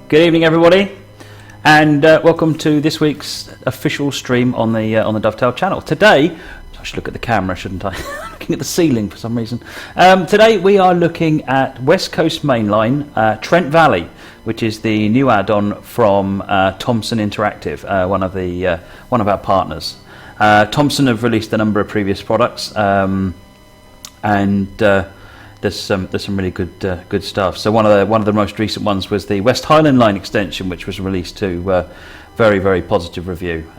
Good evening, everybody, and welcome to this week's official stream on the Dovetail channel. Today, I should look at the camera, shouldn't I? Looking at the ceiling for some reason. Today we are looking at West Coast Mainline, Trent Valley, which is the new add-on from Thomson Interactive, one of our partners. Thomson have released a number of previous products, and there's some really good stuff. So one of the most recent ones was the West Highland Line extension, which was released to very positive review.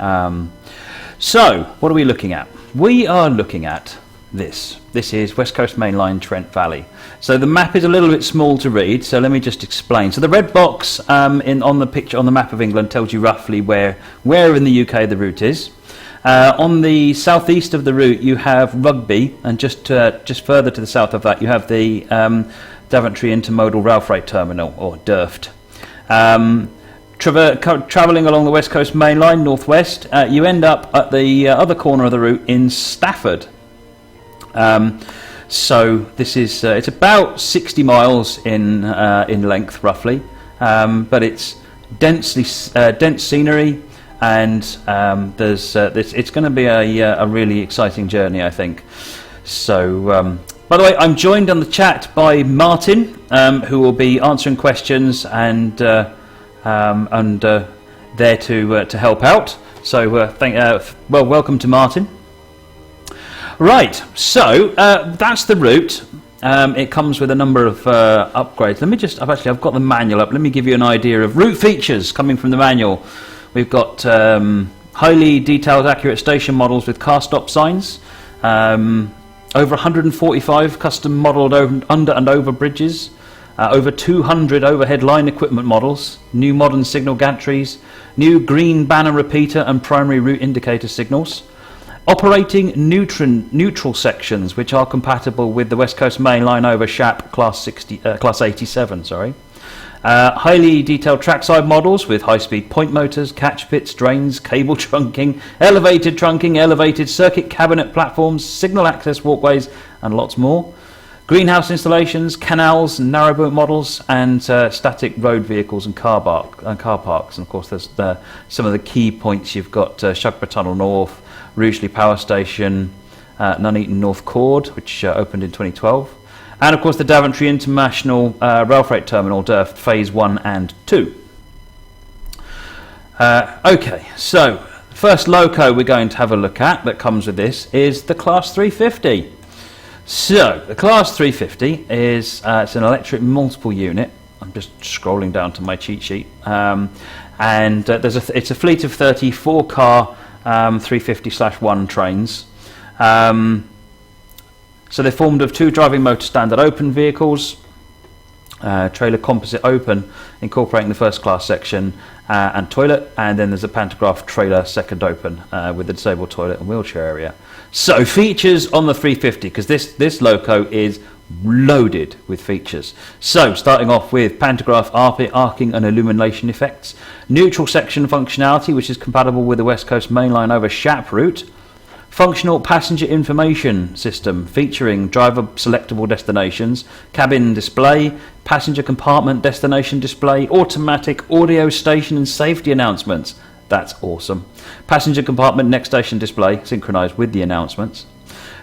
So what are we looking at? We are looking at this. This is West Coast Mainline Trent Valley. So the map is a little bit small to read, so let me just explain. So the red box on the picture on the map of England tells you roughly where in the UK the route is. On the southeast of the route you have Rugby, and just further to the south of that you have the Daventry Intermodal Rail Freight Terminal, or DIRFT. Travelling along the West Coast Main Line northwest, you end up at the other corner of the route in Stafford. So this is it's about 60 miles in length roughly, but it's dense scenery. And it's going to be a really exciting journey, I think. So, by the way, I'm joined on the chat by Martin, who will be answering questions and there to help out. So, welcome to Martin. Right. So that's the route. It comes with a number of upgrades. I've got the manual up. Let me give you an idea of route features coming from the manual. We've got highly detailed, accurate station models with car stop signs, over 145 custom modelled under and over bridges, over 200 overhead line equipment models, new modern signal gantries, new green banner repeater and primary route indicator signals, operating neutral sections which are compatible with the West Coast Main Line over SHAP Class 87. Highly detailed trackside models with high-speed point motors, catch pits, drains, cable trunking, elevated circuit cabinet platforms, signal access walkways, and lots more. Greenhouse installations, canals, narrowboat models, and static road vehicles and car parks. And of course, there's some of the key points. You've got Shugborough Tunnel North, Rugeley Power Station, Nuneaton North Chord, which opened in 2012. And of course the Daventry International Rail Freight Terminal, DIRFT, Phase 1 and 2. Okay, so the first loco we're going to have a look at that comes with this is the Class 350. So the Class 350 is it's an electric multiple unit. I'm just scrolling down to my cheat sheet. And it's a fleet of 34 car 350/1 trains. So they're formed of two driving motor standard open vehicles, trailer composite open, incorporating the first class section and toilet, and then there's a pantograph trailer second open with the disabled toilet and wheelchair area. So features on the 350, because this loco is loaded with features. So starting off with pantograph arcing and illumination effects, neutral section functionality which is compatible with the West Coast Main Line over SHAP route, functional passenger information system featuring driver selectable destinations, cabin display, passenger compartment destination display, automatic audio station and safety announcements. That's awesome. Passenger compartment next station display synchronized with the announcements.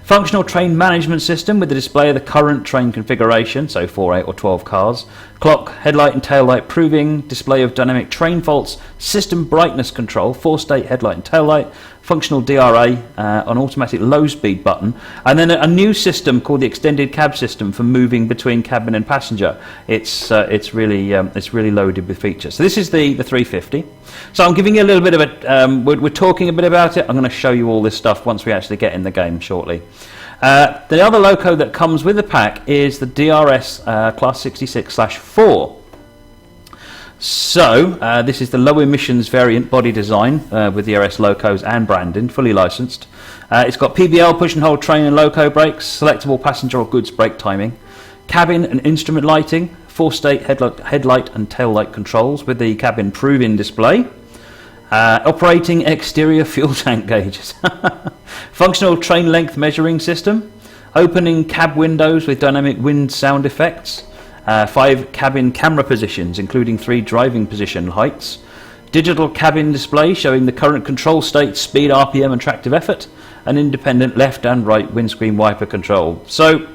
Functional train management system with the display of the current train configuration, so 4, 8 or 12 cars. Clock, headlight and tail light proving, display of dynamic train faults, system brightness control, 4-state headlight and tail light, functional DRA, an automatic low speed button, and then a new system called the extended cab system for moving between cabin and passenger. It's really loaded with features. So this is the 350. So I'm giving you a little bit of it. We're talking a bit about it. I'm going to show you all this stuff once we actually get in the game shortly. The other loco that comes with the pack is the DRS Class 66/4. So this is the low emissions variant body design with DRS locos and branding, fully licensed. It's got PBL push and hold train and loco brakes, selectable passenger or goods brake timing, cabin and instrument lighting, 4-state headlight and tail light controls with the cabin prove-in display, operating exterior fuel tank gauges, functional train length measuring system, opening cab windows with dynamic wind sound effects, 5 cabin camera positions, including 3 driving position heights, digital cabin display showing the current control state, speed, RPM and tractive effort, and independent left and right windscreen wiper control. So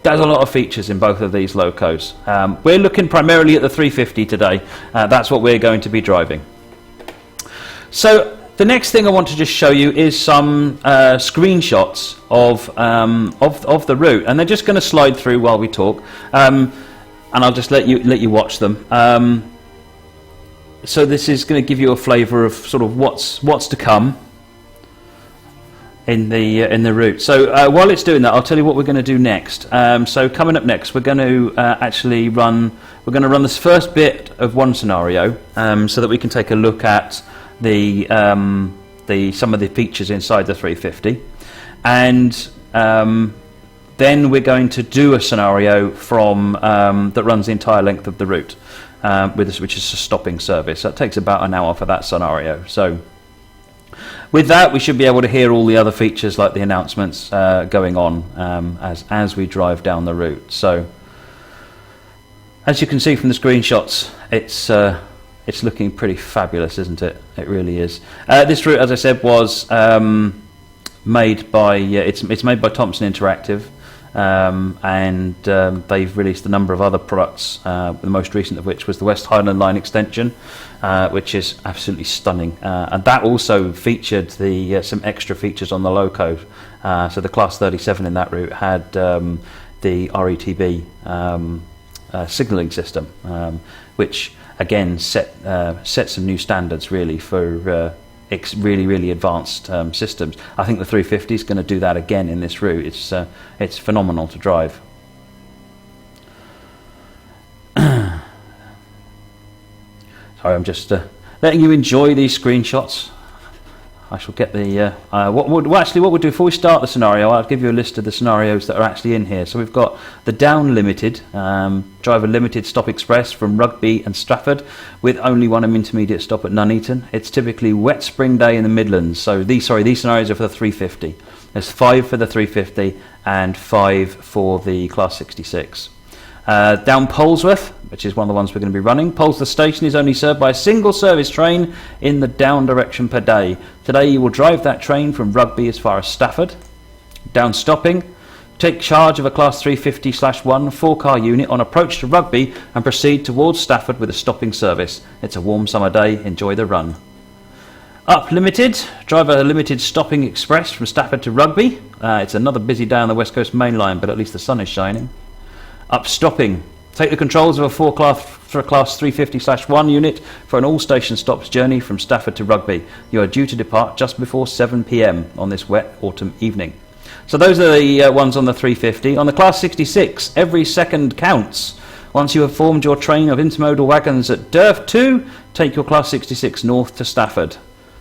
there's a lot of features in both of these locos. We're looking primarily at the 350 today. That's what we're going to be driving. So the next thing I want to just show you is some screenshots of the route, and they're just going to slide through while we talk, and I'll just let you watch them. So this is going to give you a flavour of sort of what's to come in the route. So while it's doing that, I'll tell you what we're going to do next. So coming up next, we're going to actually run this first bit of one scenario, so that we can take a look at some of the features inside the 350, and then we're going to do a scenario from that runs the entire length of the route, which is a stopping service. That takes about an hour for that scenario. So with that, we should be able to hear all the other features like the announcements going on as we drive down the route. So as you can see from the screenshots, it's looking pretty fabulous, isn't it? It really is. This route, as I said, was made by it's made by Thompson Interactive, and they've released a number of other products. The most recent of which was the West Highland Line extension, which is absolutely stunning, and that also featured some extra features on the loco. So the Class 37 in that route had the RETB signalling system, which again set some new standards really for really advanced systems. I think the 350 is going to do that again in this route. It's phenomenal to drive. Sorry, I'm just letting you enjoy these screenshots. I shall get the what we'll do before we start the scenario, I'll give you a list of the scenarios that are actually in here. So we've got the down limited, drive a limited stop express from Rugby and Stafford with only one intermediate stop at Nuneaton. It's typically wet spring day in the Midlands. So these scenarios are for the 350. There's 5 for the 350 and 5 for the Class 66. Down Polesworth, which is one of the ones we're going to be running. Polesworth station is only served by a single service train in the down direction per day. Today you will drive that train from Rugby as far as Stafford. Down stopping, take charge of a Class 350/1 4-car unit on approach to Rugby and proceed towards Stafford with a stopping service. It's a warm summer day, enjoy the run. Up limited, drive a limited stopping express from Stafford to Rugby. It's another busy day on the West Coast Main Line, but at least the sun is shining. Up stopping, take the controls of a Class 350/1 unit for an all-station stops journey from Stafford to Rugby. You are due to depart just before 7 p.m. on this wet autumn evening. So those are the ones on the 350. On the Class 66, every second counts. Once you have formed your train of intermodal wagons at Derf 2, take your Class 66 north to Stafford.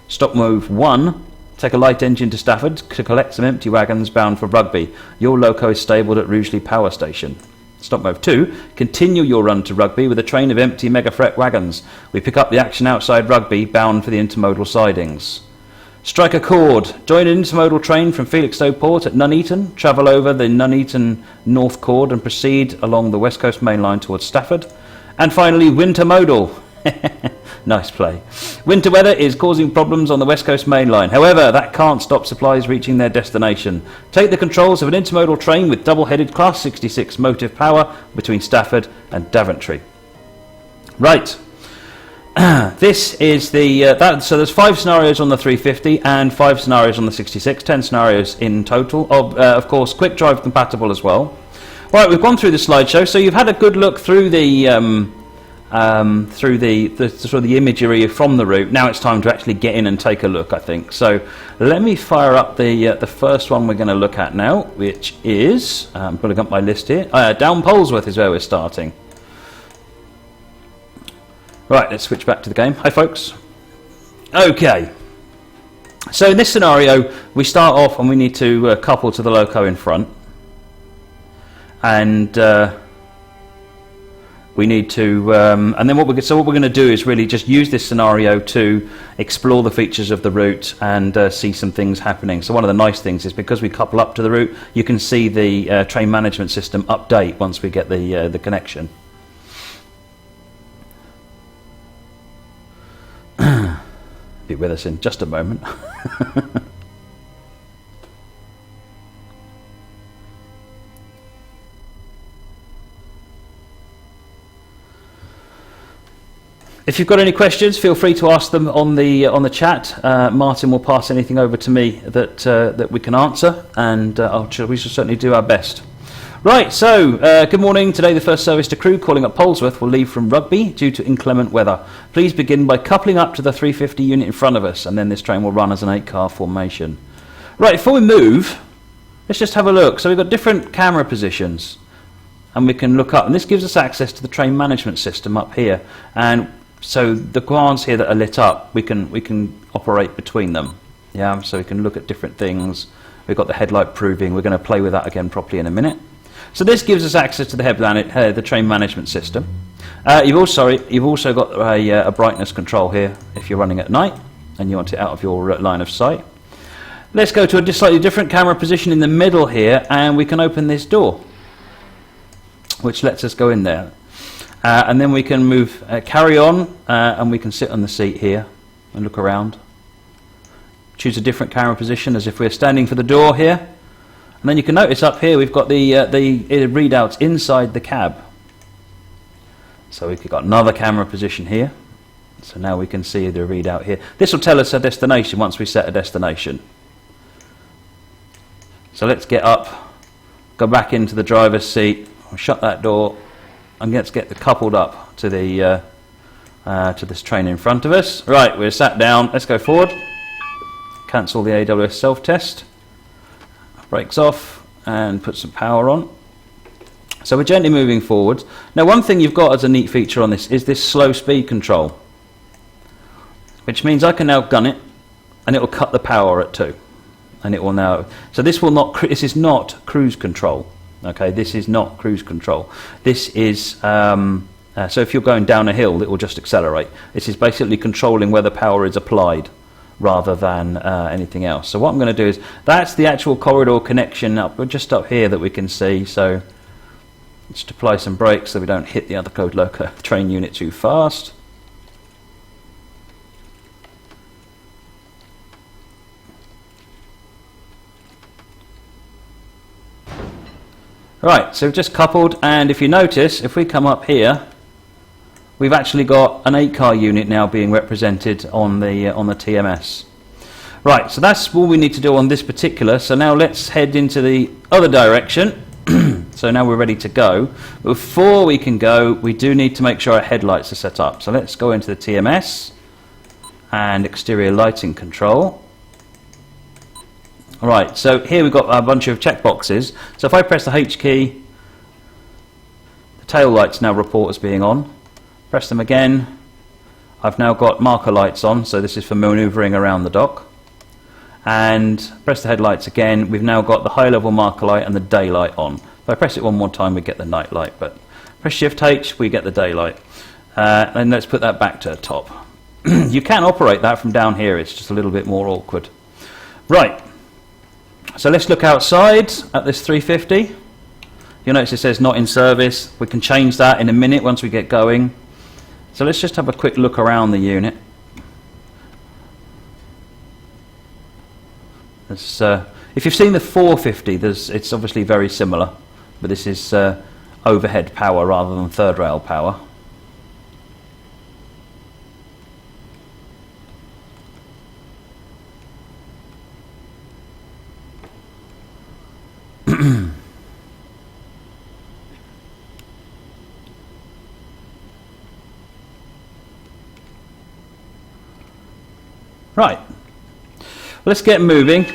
Stop move 1. Take a light engine to Stafford to collect some empty wagons bound for Rugby. Your loco is stabled at Rugeley Power Station. Stop move 2. Continue your run to Rugby with a train of empty mega-fret wagons. We pick up the action outside Rugby, bound for the intermodal sidings. Strike a chord. Join an intermodal train from Felixstowe Port at Nuneaton. Travel over the Nuneaton North Chord and proceed along the West Coast Main Line towards Stafford. And finally, winter modal. Nice play. Winter weather is causing problems on the West Coast Main Line. However, that can't stop supplies reaching their destination. Take the controls of an intermodal train with double-headed Class 66 motive power between Stafford and Daventry. Right. This is the so there's 5 scenarios on the 350 and 5 scenarios on the 66. 10 scenarios in total. Of course, quick drive compatible as well. Right, we've gone through the slideshow, so you've had a good look through the sort of the imagery from the route. Now it's time to actually get in and take a look, I think. So let me fire up the first one we're going to look at now, which is I'm pulling up my list here. Down Polesworth is where we're starting. Right, let's switch back to the game. Hi, folks. Okay. So in this scenario, we start off and we need to couple to the loco in front, and we need to, and then what we're going to do is really just use this scenario to explore the features of the route and see some things happening. So one of the nice things is because we couple up to the route, you can see the train management system update once we get the connection. Be with us in just a moment. If you've got any questions, feel free to ask them on the chat. Martin will pass anything over to me that we can answer, and we shall certainly do our best. Right, so good morning. Today the first service to crew calling at Polesworth will leave from Rugby due to inclement weather. Please begin by coupling up to the 350 unit in front of us, and then this train will run as an 8-car formation. Right, before we move, let's just have a look. So we've got different camera positions, and we can look up, and this gives us access to the train management system up here. And so the commands here that are lit up, we can operate between them. Yeah, so we can look at different things. We've got the headlight proving. We're going to play with that again properly in a minute. So this gives us access to the train management system. You've also got a brightness control here if you're running at night and you want it out of your line of sight. Let's go to a slightly different camera position in the middle here, and we can open this door, which lets us go in there. And then we can move, carry on, and we can sit on the seat here and look around. Choose a different camera position as if we're standing for the door here. And then you can notice up here we've got the readouts inside the cab. So we've got another camera position here. So now we can see the readout here. This will tell us our destination once we set a destination. So let's get up, go back into the driver's seat, shut that door, and let's get coupled up to the to this train in front of us. Right, we're sat down. Let's go forward. Cancel the AWS self-test. Brakes off and put some power on. So we're gently moving forward. Now, one thing you've got as a neat feature on this is this slow speed control, which means I can now gun it, and it will cut the power at 2, and it will now. So this will not. This is not cruise control. Okay, this is not cruise control. This is, so if you're going down a hill, it will just accelerate. This is basically controlling where the power is applied rather than anything else. So what I'm going to do is, that's the actual corridor connection just up here that we can see. So just apply some brakes so we don't hit the other loco train unit too fast. Right, so we've just coupled, and if you notice, if we come up here, we've actually got an 8-car unit now being represented on the TMS. Right, so that's all we need to do on this particular. So now let's head into the other direction. So now we're ready to go. Before we can go, we do need to make sure our headlights are set up. So let's go into the TMS and exterior lighting control. Right, so here we've got a bunch of checkboxes. So if I press the H key, the tail lights now report as being on. Press them again. I've now got marker lights on, so this is for manoeuvring around the dock. And press the headlights again. We've now got the high level marker light and the daylight on. If I press it one more time, we get the night light, but press Shift H, we get the daylight. And let's put that back to the top. You can operate that from down here, it's just a little bit more awkward. Right. So let's look outside at this 350. You'll notice it says not in service. We can change that in a minute once we get going. So let's just have a quick look around the unit. If you've seen the 450, it's obviously very similar, but this is overhead power rather than third rail power. Right, let's get moving.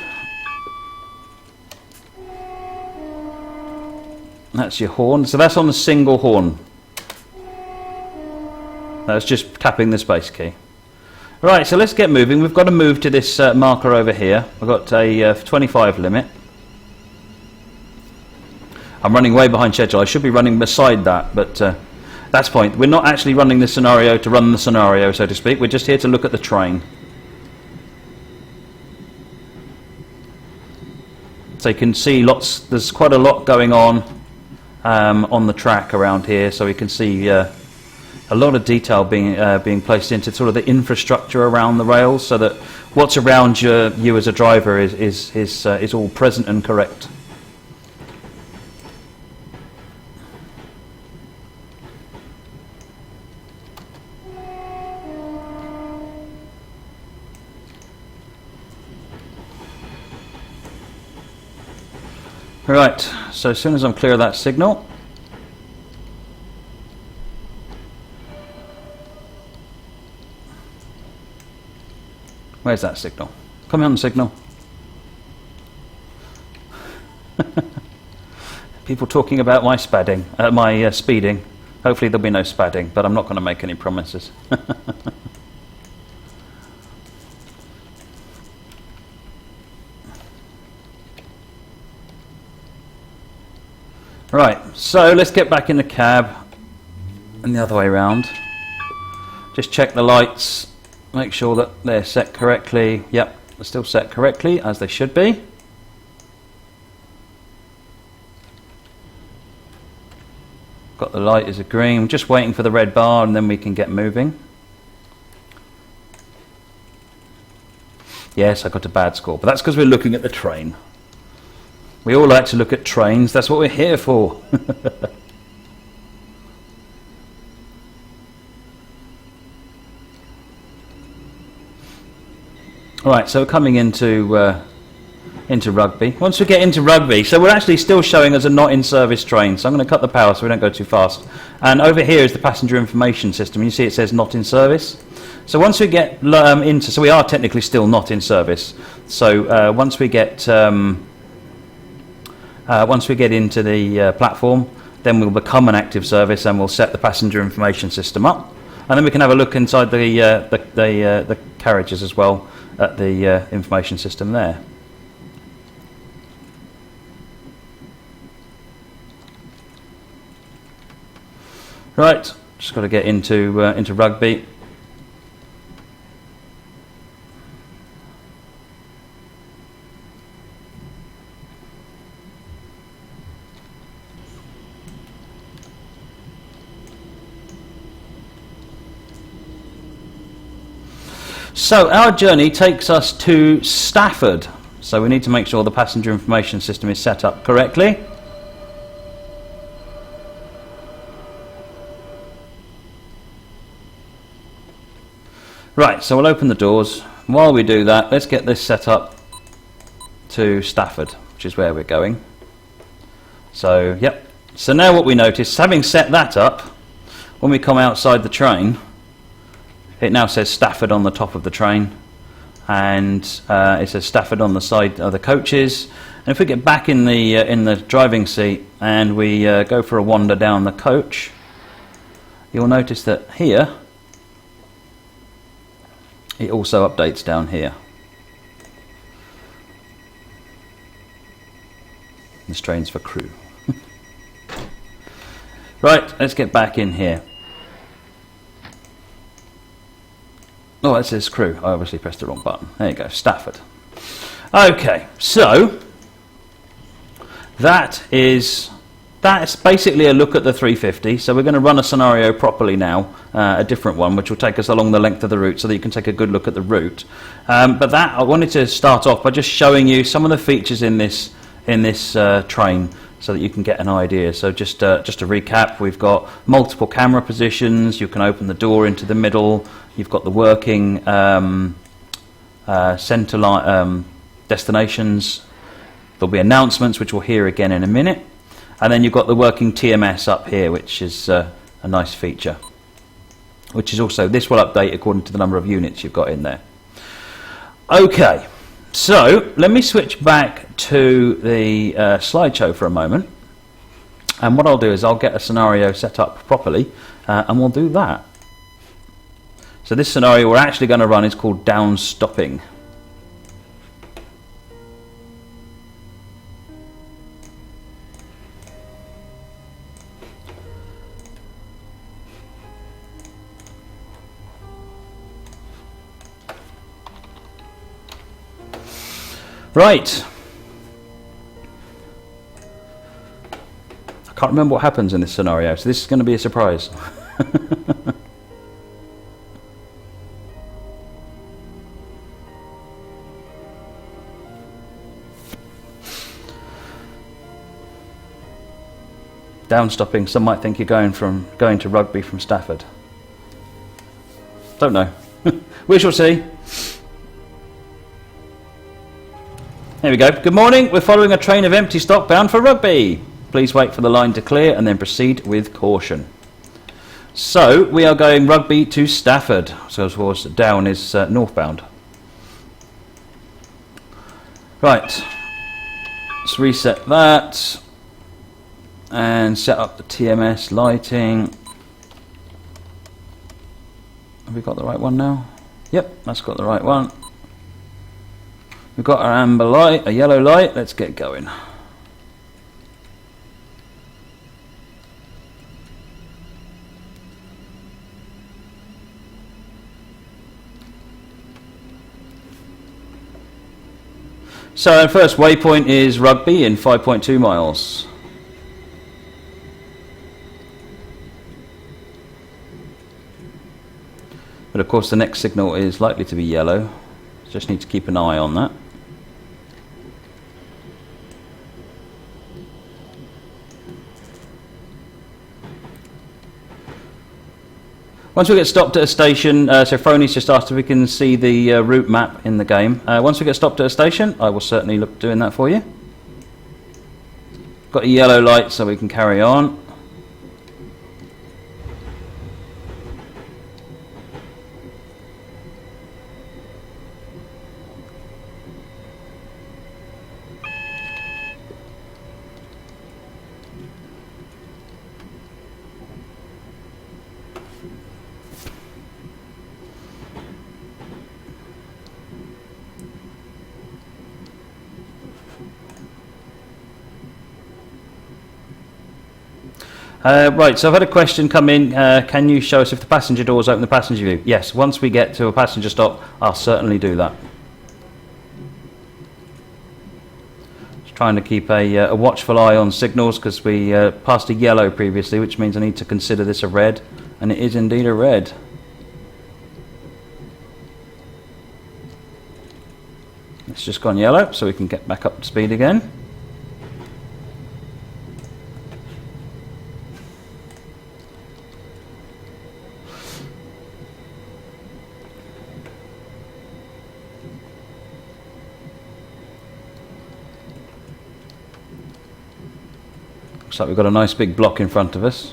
That's your horn. So that's on the single horn. That's just tapping the space key. Right, so let's get moving. We've got to move to this marker over here. I've got a 25 limit. I'm running way behind schedule. I should be running beside that, but That's the point. We're not actually running the scenario to run the scenario, so to speak. We're just here to look at the train. So you can see there's quite a lot going on the track around here, so we can see a lot of detail being placed into sort of the infrastructure around the rails, so that what's around you as a driver is all present and correct. Right, so as soon as I'm clear of that signal, where's that signal? Come on, signal. People talking about my speeding. Hopefully there'll be no spadding, but I'm not going to make any promises. Right, so let's get back in the cab and the other way around. Just check the lights, make sure that they're set correctly. Yep, they're still set correctly as they should be. Got the light as a green. I'm just waiting for the red bar and then we can get moving. Yes, I got a bad score, but that's because we're looking at the train. We all like to look at trains, that's what we're here for. Right, so we're coming into rugby. Once we get into rugby, so we're actually still showing as a not in service train, so I'm going to cut the power so we don't go too fast. And over here is the passenger information system. You see it says not in service. So once we get so we are technically still not in service. So once we get into the platform, then we'll become an active service and we'll set the passenger information system up. And then we can have a look inside the carriages as well at the information system there. Right, just got to get into rugby. So our journey takes us to Stafford. So we need to make sure the passenger information system is set up correctly. Right, so we'll open the doors. While we do that, let's get this set up to Stafford, which is where we're going. So, yep. So now what we notice, having set that up, when we come outside the train, it now says Stafford on the top of the train, and it says Stafford on the side of the coaches. And if we get back in the driving seat and we go for a wander down the coach, you'll notice that here it also updates down here. This train's for crew. Right, let's get back in here. Oh, it says crew. I obviously pressed the wrong button. There you go, Stafford. Okay, so that's basically a look at the 350. So we're going to run a scenario properly now, a different one, which will take us along the length of the route so that you can take a good look at the route. But I wanted to start off by just showing you some of the features in this train, so that you can get an idea. So just to recap, we've got multiple camera positions. You can open the door into the middle. You've got the working centre line destinations. There'll be announcements, which we'll hear again in a minute. And then you've got the working TMS up here, which is a nice feature. Which is also, this will update according to the number of units you've got in there. Okay. So let me switch back to the slideshow for a moment, and what I'll do is I'll get a scenario set up properly, and we'll do that. So this scenario we're actually going to run is called down stopping. Right. I can't remember what happens in this scenario, so this is going to be a surprise. Downstopping. Some might think you're going to rugby from Stafford. Don't know. We shall see. There we go. Good morning. We're following a train of empty stock bound for Rugby. Please wait for the line to clear and then proceed with caution. So we are going Rugby to Stafford. So of course down is northbound. Right. Let's reset that and set up the TMS lighting. Have we got the right one now? Yep, that's got the right one. We've got our amber light, a yellow light. Let's get going. So our first waypoint is Rugby in 5.2 miles. But of course the next signal is likely to be yellow. Just need to keep an eye on that. Once we get stopped at a station, so Frony's just asked if we can see the route map in the game. Once we get stopped at a station, I will certainly look doing that for you. Got a yellow light so we can carry on. Right, so I've had a question come in. Can you show us if the passenger doors open the passenger view? Yes, once we get to a passenger stop, I'll certainly do that. Just trying to keep a watchful eye on signals because we passed a yellow previously, which means I need to consider this a red, and it is indeed a red. It's just gone yellow, so we can get back up to speed again. Looks like we've got a nice big block in front of us.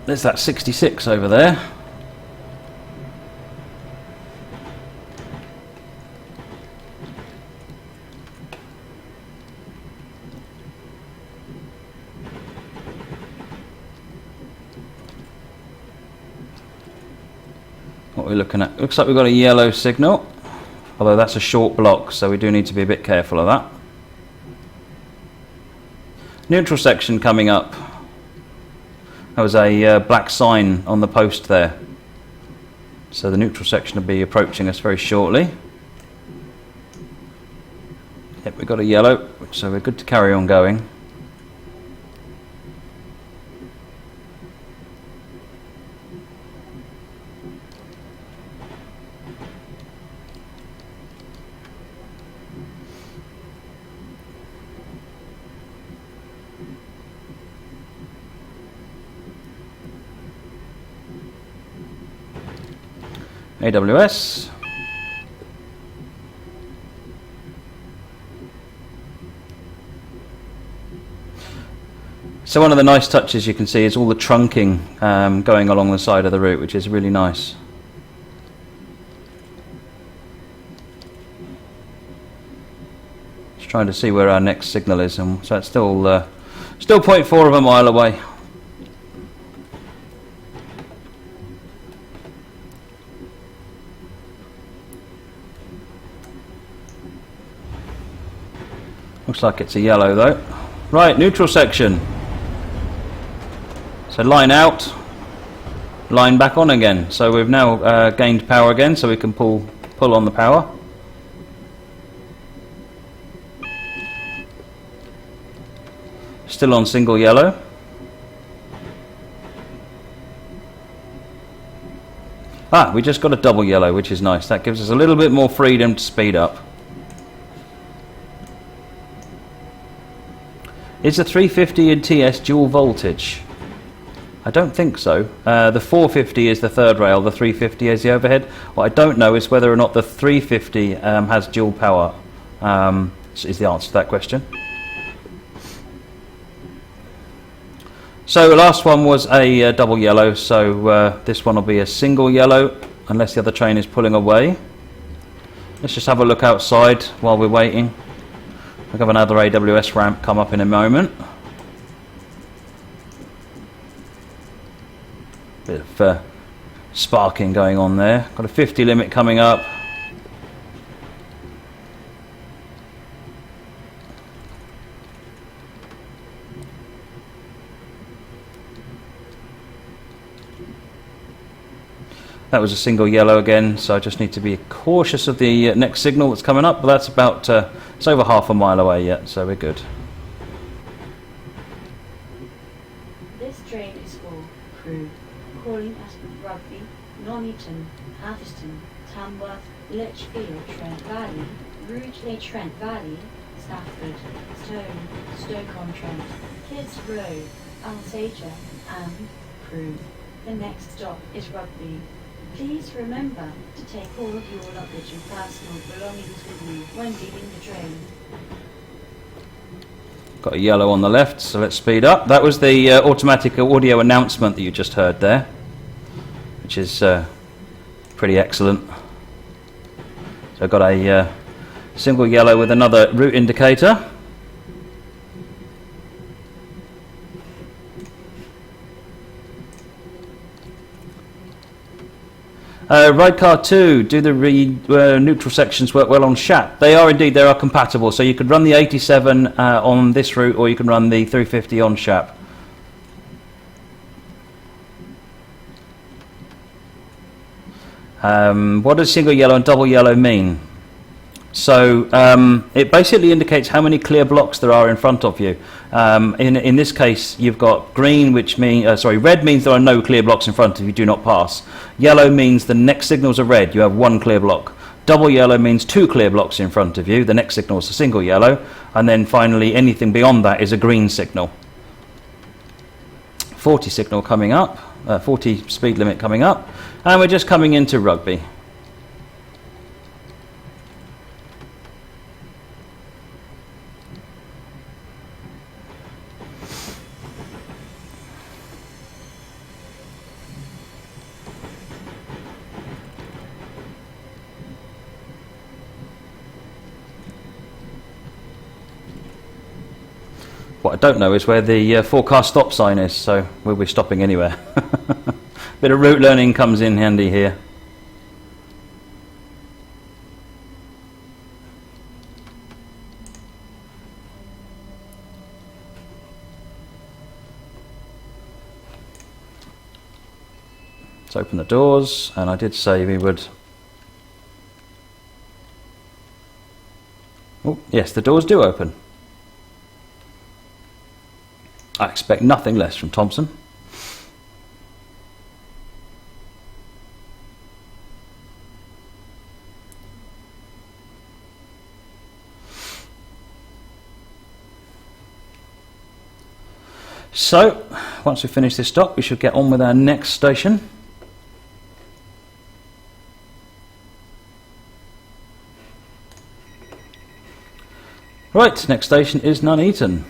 There's that 66 over there. What are we looking at? Looks like we've got a yellow signal, although that's a short block, so we do need to be a bit careful of that. Neutral section coming up. There was a black sign on the post there, so the neutral section will be approaching us very shortly. Yep, we've got a yellow, so we're good to carry on going. AWS. So one of the nice touches you can see is all the trunking going along the side of the route, which is really nice. Just trying to see where our next signal is, and so it's still 0.4 of a mile away. Looks like it's a yellow though. Right, neutral section. So line out, line back on again. So we've now gained power again, so we can pull on the power. Still on single yellow. We just got a double yellow, which is nice. That gives us a little bit more freedom to speed up. Is the 350 in TS dual voltage? I don't think so. The 450 is the third rail, the 350 is the overhead. What I don't know is whether or not the 350 has dual power, is the answer to that question. So the last one was a double yellow, so this one will be a single yellow, unless the other train is pulling away. Let's just have a look outside while we're waiting. We'll have another AWS ramp come up in a moment. Bit of sparking going on there. Got a 50 limit coming up. That was a single yellow again, so I just need to be cautious of the next signal that's coming up, but that's about, it's over half a mile away yet, so we're good. This train is for crew calling at Rugby, Nuneaton, Atherstone, Tamworth, Lichfield, Trent Valley, Rugeley, Trent Valley, Stafford, Stone, Stoke-on-Trent, Kids Road, Alsager, and crew. The next stop is Rugby. Please remember to take all of your luggage and personal belongings with you when leaving the train. Got a yellow on the left, so let's speed up. That was the automatic audio announcement that you just heard there, which is pretty excellent. So I've got a single yellow with another route indicator. Ride car 2, do the neutral sections work well on SHAP? They are indeed, they are compatible, so you could run the 87 on this route, or you can run the 350 on SHAP. What does single yellow and double yellow mean? So it basically indicates how many clear blocks there are in front of you. In this case, you've got green, which means red means there are no clear blocks in front of you, do not pass. Yellow means the next signals are red, you have one clear block. Double yellow means two clear blocks in front of you, the next signal is a single yellow, and then finally anything beyond that is a green signal. 40 signal coming up, 40 speed limit coming up, and we're just coming into Rugby. What I don't know is where the forecast stop sign is, so we'll be stopping anywhere. Bit of route learning comes in handy here. Let's open the doors, and I did say we would... Oh, yes, the doors do open. I expect nothing less from Thompson. So, once we finish this stop, we should get on with our next station. Right, next station is Nuneaton.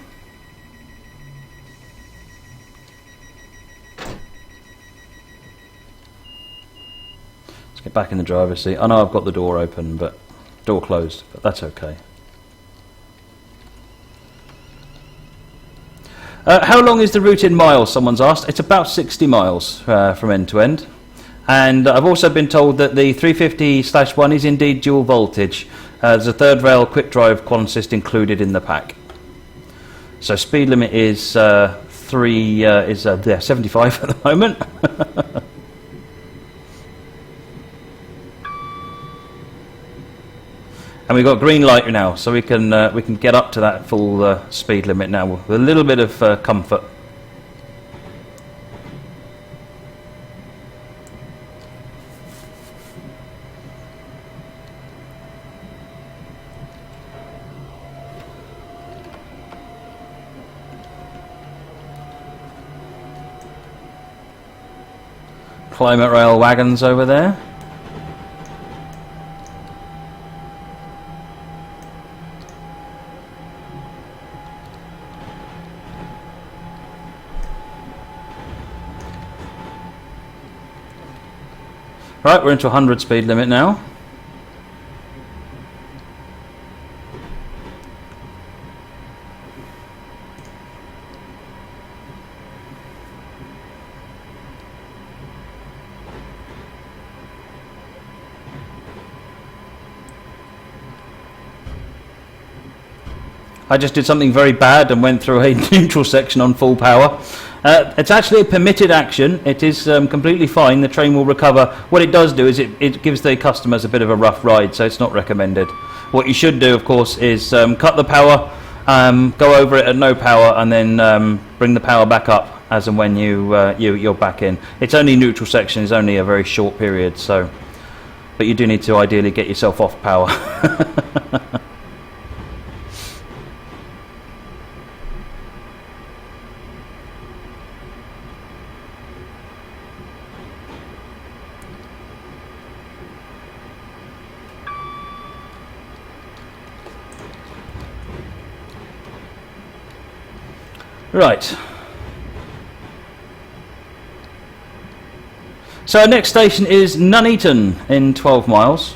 Get back in the driver's seat. I know I've got the door open, but door closed, but that's okay. How long is the route in miles, someone's asked? It's about 60 miles from end to end. And I've also been told that the 350/1 is indeed dual voltage. There's a third rail quick drive consist included in the pack. So speed limit is 3 is 75 at the moment. And we've got green light now, so we can get up to that full speed limit now with a little bit of comfort. Climate rail wagons over there. Right, we're into 100 speed limit now. I just did something very bad and went through a neutral section on full power. It's actually a permitted action. It is completely fine. The train will recover. What it does do is it gives the customers a bit of a rough ride, so it's not recommended. What you should do, of course, is cut the power, go over it at no power, and then bring the power back up as and when you're back in. It's only neutral section. It's only a very short period, so. But you do need to ideally get yourself off power. Right. So our next station is Nuneaton in 12 miles.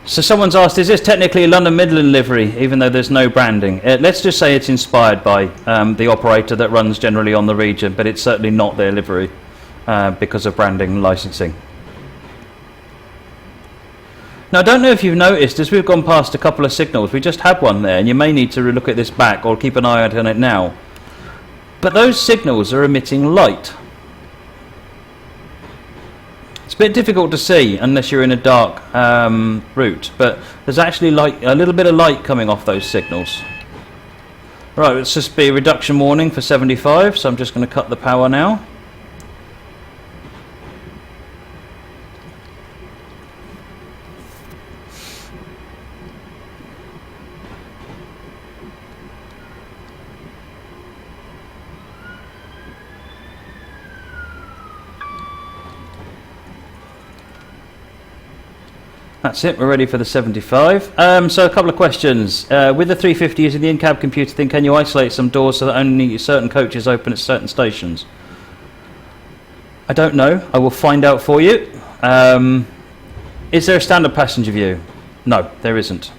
So someone's asked, is this technically a London Midland livery, even though there's no branding? Let's just say it's inspired by the operator that runs generally on the region, but it's certainly not their livery because of branding and licensing. Now, I don't know if you've noticed, as we've gone past a couple of signals, we just had one there, and you may need to look at this back or keep an eye out on it now. But those signals are emitting light. It's a bit difficult to see unless you're in a dark route, but there's actually light, a little bit of light coming off those signals. Right, let's just be a reduction warning for 75, so I'm just going to cut the power now. That's it, we're ready for the 75. So a couple of questions. With the 350 using the in-cab computer thing, can you isolate some doors so that only certain coaches open at certain stations? I don't know. I will find out for you. Is there a standard passenger view? No, there isn't.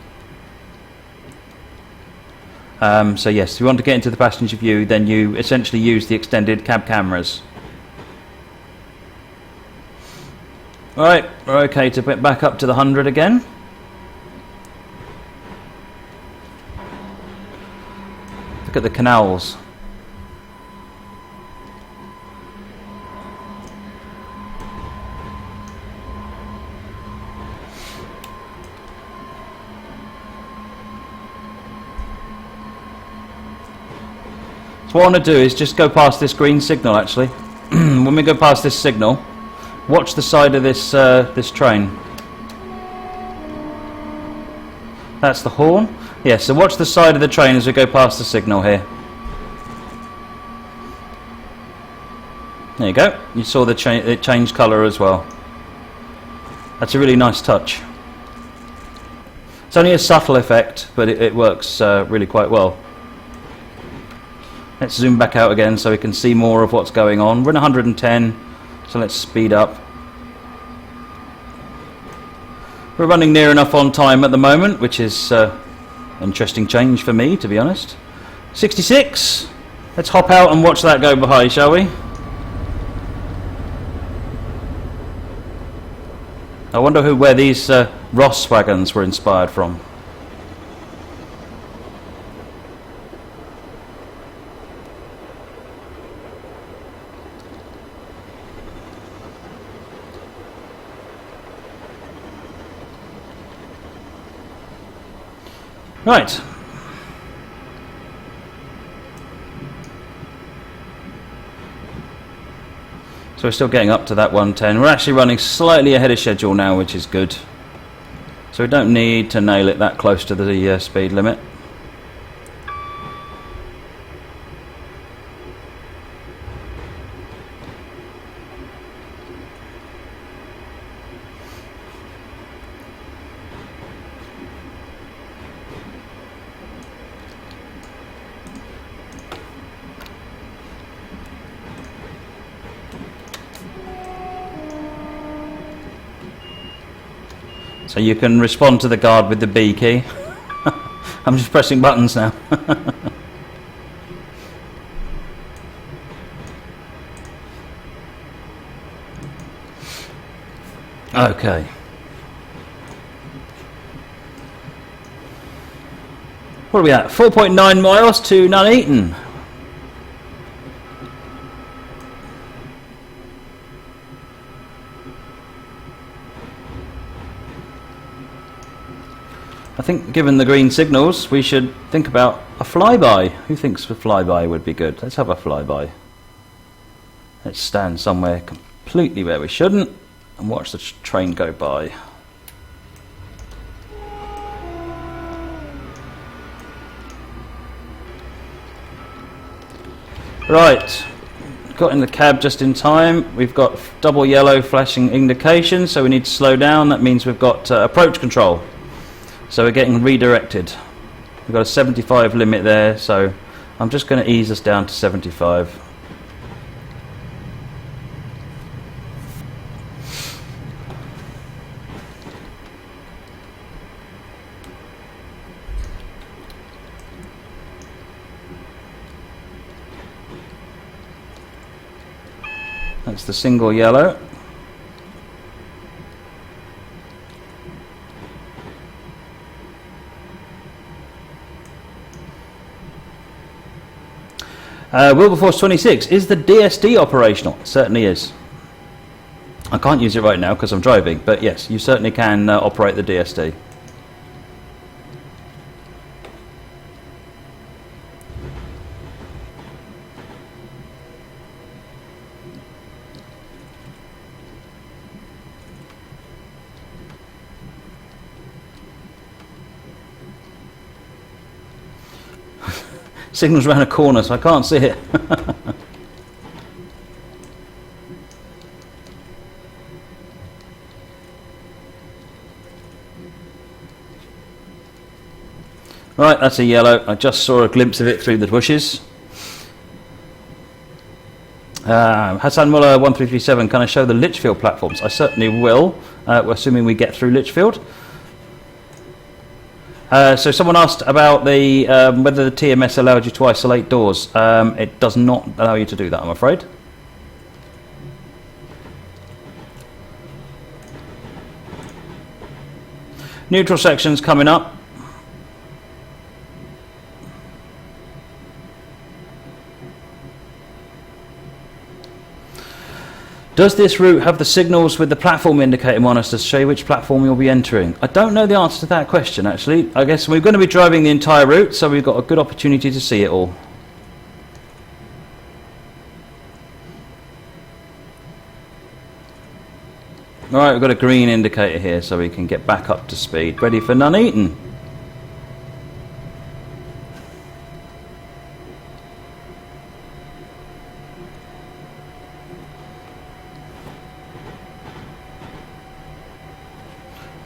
So yes, if you want to get into the passenger view, then you essentially use the extended cab cameras. Alright, we're okay to put back up to the 100 again. Look at the canals. So what I want to do is just go past this green signal actually. When we go past this signal, watch the side of this this train. That's the horn. Yes, so watch the side of the train as we go past the signal here. There you go. You saw the it changed colour as well. That's a really nice touch. It's only a subtle effect, but it works really quite well. Let's zoom back out again so we can see more of what's going on. We're in 110. So let's speed up. We're running near enough on time at the moment, which is interesting change for me, to be honest. 66. Let's hop out and watch that go by, shall we? I wonder where these Ross wagons were inspired from. Right. So we're still getting up to that 110. We're actually running slightly ahead of schedule now, which is good. So we don't need to nail it that close to the speed limit. So you can respond to the guard with the B key. I'm just pressing buttons now. Okay. What are we at? 4.9 miles to Nuneaton. I think given the green signals we should think about a flyby. Who thinks a flyby would be good? Let's have a flyby. Let's stand somewhere completely where we shouldn't and watch the train go by. Right, got in the cab just in time. We've got double yellow flashing indication, so we need to slow down. That means we've got approach control. So we're getting redirected. We've got a 75 limit there, so I'm just going to ease us down to 75. That's the single yellow. Wilberforce 26, is the DSD operational? It certainly is. I can't use it right now because I'm driving, but yes, you certainly can operate the DSD. Signal's around a corner, so I can't see it. Right, that's a yellow. I just saw a glimpse of it through the bushes. Hassan Muller 1337, can I show the Lichfield platforms? I certainly will, assuming we get through Lichfield. So someone asked about the whether the TMS allowed you to isolate doors. It does not allow you to do that, I'm afraid. Neutral sections coming up. Does this route have the signals with the platform indicator on us to show which platform you'll be entering? I don't know the answer to that question, actually. I guess we're going to be driving the entire route, so we've got a good opportunity to see it all. Alright, we've got a green indicator here, so we can get back up to speed. Ready for Nuneaton.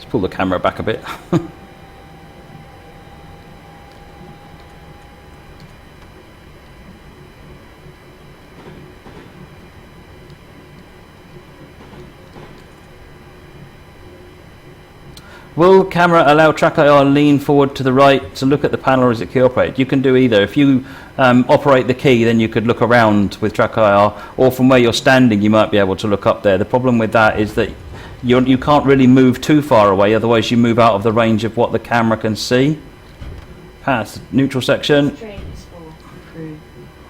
Pull the camera back a bit. Will camera allow track IR lean forward to the right to look at the panel, or is it key operated? You can do either. If you operate the key, then you could look around with track IR, or from where you're standing you might be able to look up there. The problem with that is that you can't really move too far away, otherwise you move out of the range of what the camera can see. Pass neutral section. This train is for crew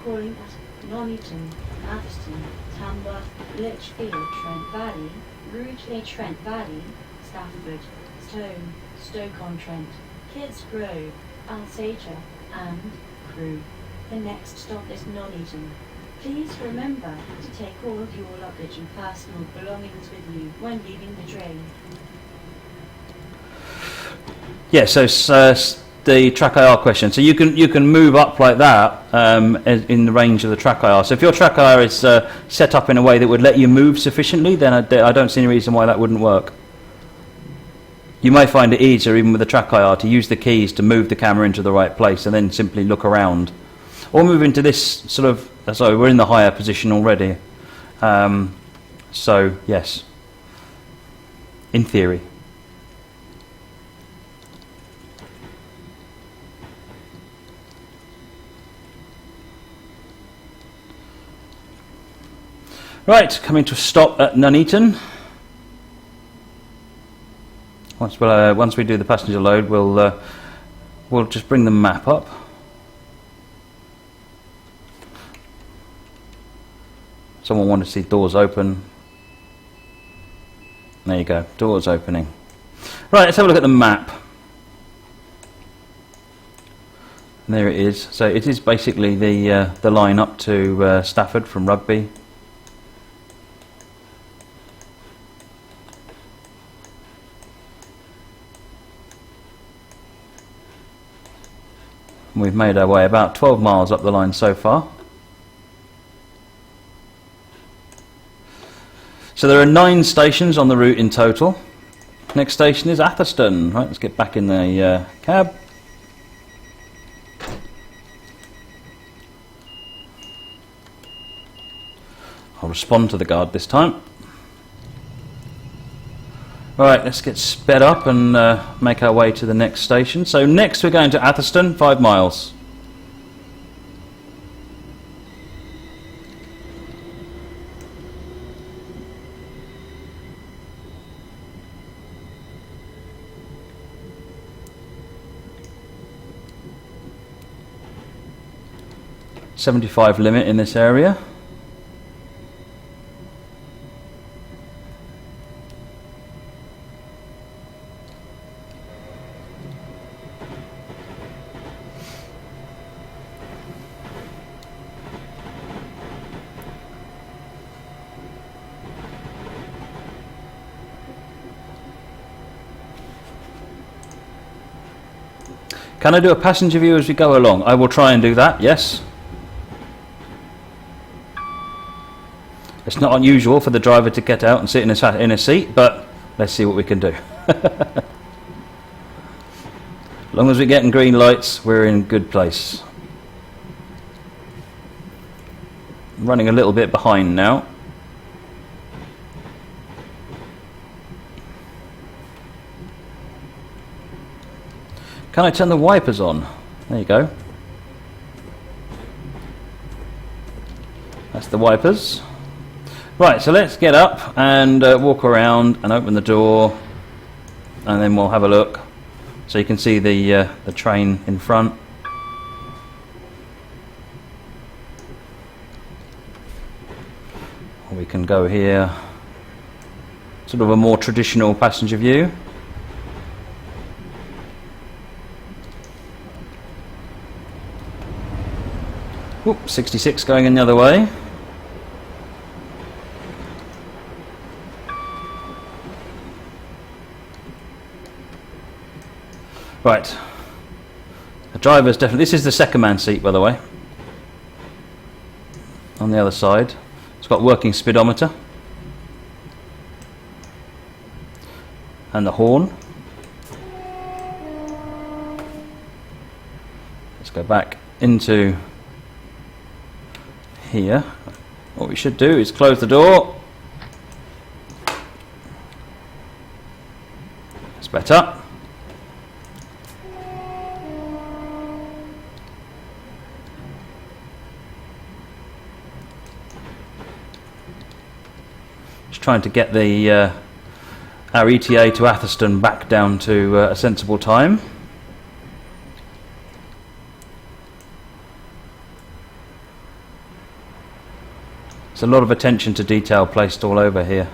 calling at Nuneaton, Atherstone, Tamworth, Lichfield, Trent Valley, Rugeley, Trent Valley, Stafford, Stone, Stoke-on-Trent, Kids Grove, Alsager, and crew. The next stop is Nuneaton. Please remember to take all of your luggage and personal belongings with you when leaving the train. Yeah, so the track IR question. So you can move up like that in the range of the track IR. So if your track IR is set up in a way that would let you move sufficiently, then I don't see any reason why that wouldn't work. You may find it easier, even with the track IR, to use the keys to move the camera into the right place and then simply look around. Or move into this sort of, sorry, we're in the higher position already. So, yes, in theory. Right, coming to a stop at Nuneaton. Once we do the passenger load, we'll just bring the map up. Someone wanted to see doors open. There you go, doors opening. Right, let's have a look at the map. And there it is. So it is basically the line up to Stafford from Rugby. We've made our way about 12 miles up the line so far. So there are 9 stations on the route in total. Next station is Atherstone. Right, let's get back in the cab. I'll respond to the guard this time. Right, let's get sped up and make our way to the next station. So next we're going to Atherstone, 5 miles. .75 limit in this area. Can I do a passenger view as we go along? I will try and do that, yes. It's not unusual for the driver to get out and sit in a seat, but let's see what we can do. As long as we're getting green lights, we're in good place. I'm running a little bit behind now. Can I turn the wipers on? There you go. That's the wipers. Right, so let's get up and walk around and open the door, and then we'll have a look. So you can see the train in front. Or we can go here, sort of a more traditional passenger view. Oop, 66 going in the other way. Right, the driver's definitely, this is the second man seat by the way, on the other side. It's got working speedometer and the horn. Let's go back into here. What we should do is close the door. It's better. trying to get the our ETA to Atherstone back down to a sensible time. There's a lot of attention to detail placed all over here.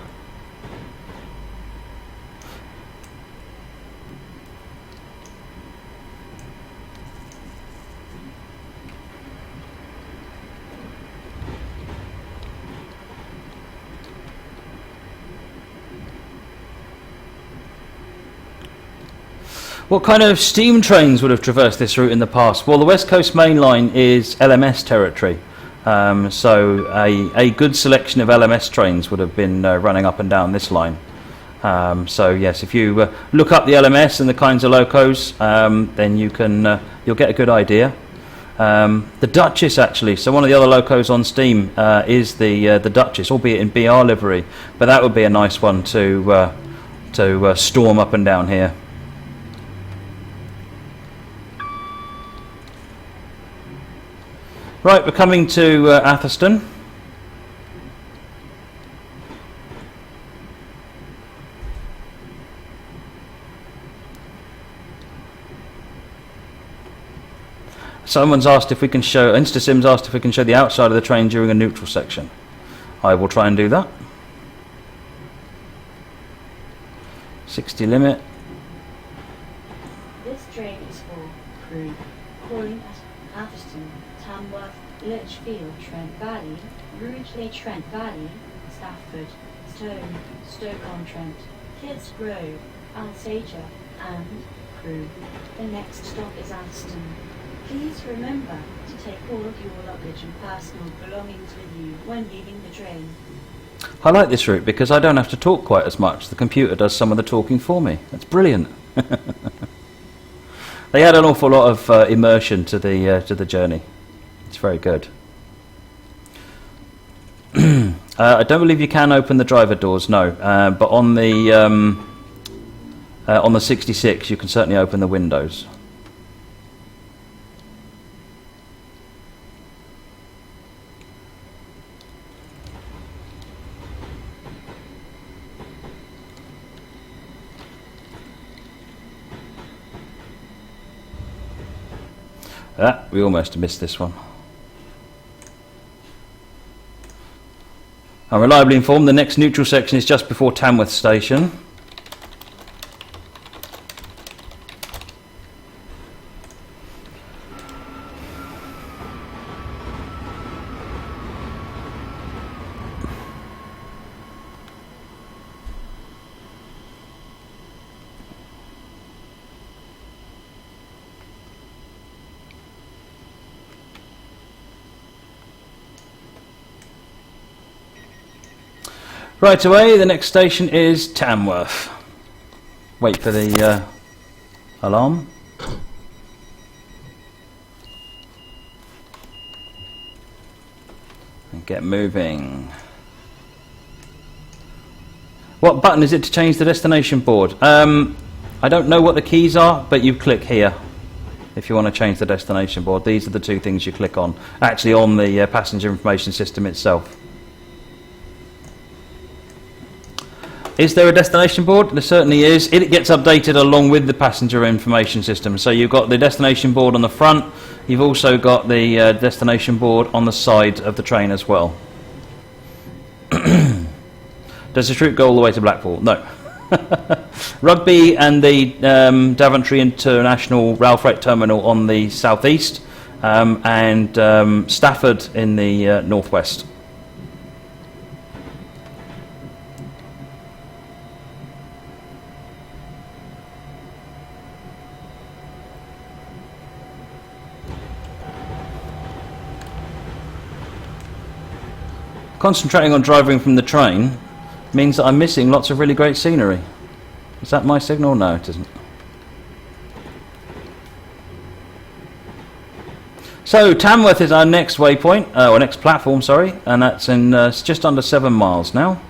What kind of steam trains would have traversed this route in the past? Well, the West Coast Main Line is LMS territory, so a good selection of LMS trains would have been running up and down this line. So yes, if you look up the LMS and the kinds of locos, then you'll get a good idea. The Duchess, actually, so one of the other locos on steam is the Duchess, albeit in BR livery, but that would be a nice one to storm up and down here. Right, we're coming to Atherstone. Someone's asked if we can show, InstaSim's asked if we can show the outside of the train during a neutral section. I will try and do that. 60 limit. This train is for crew calling at Atherstone, Tamworth, Lichfield, Trent Valley, Rugeley, Trent Valley, Stafford, Stone, Stoke-on-Trent, Kids Grove, Alsager, and crew. The next stop is Atherstone. Please remember to take all of your luggage and personal belongings with you when leaving the train. I like this route because I don't have to talk quite as much. The computer does some of the talking for me. That's brilliant. They add an awful lot of immersion to the journey. It's very good. I don't believe you can open the driver doors, no. But on the 66, you can certainly open the windows. We almost missed this one. I'm reliably informed the next neutral section is just before Tamworth Station. Right away, the next station is Tamworth. Wait for the alarm. And get moving. What button is it to change the destination board? I don't know what the keys are, but you click here if you want to change the destination board. These are the two things you click on, actually on the passenger information system itself. Is there a destination board? There certainly is. It gets updated along with the passenger information system. So you've got the destination board on the front. You've also got the destination board on the side of the train as well. Does this route go all the way to Blackpool? No. Rugby and the Daventry International Rail Freight Terminal on the southeast, and Stafford in the northwest. Concentrating on driving from the train means that I'm missing lots of really great scenery. Is that my signal? No, it isn't. So Tamworth is our next waypoint, or next platform, sorry, and that's in it's just under 7 miles now.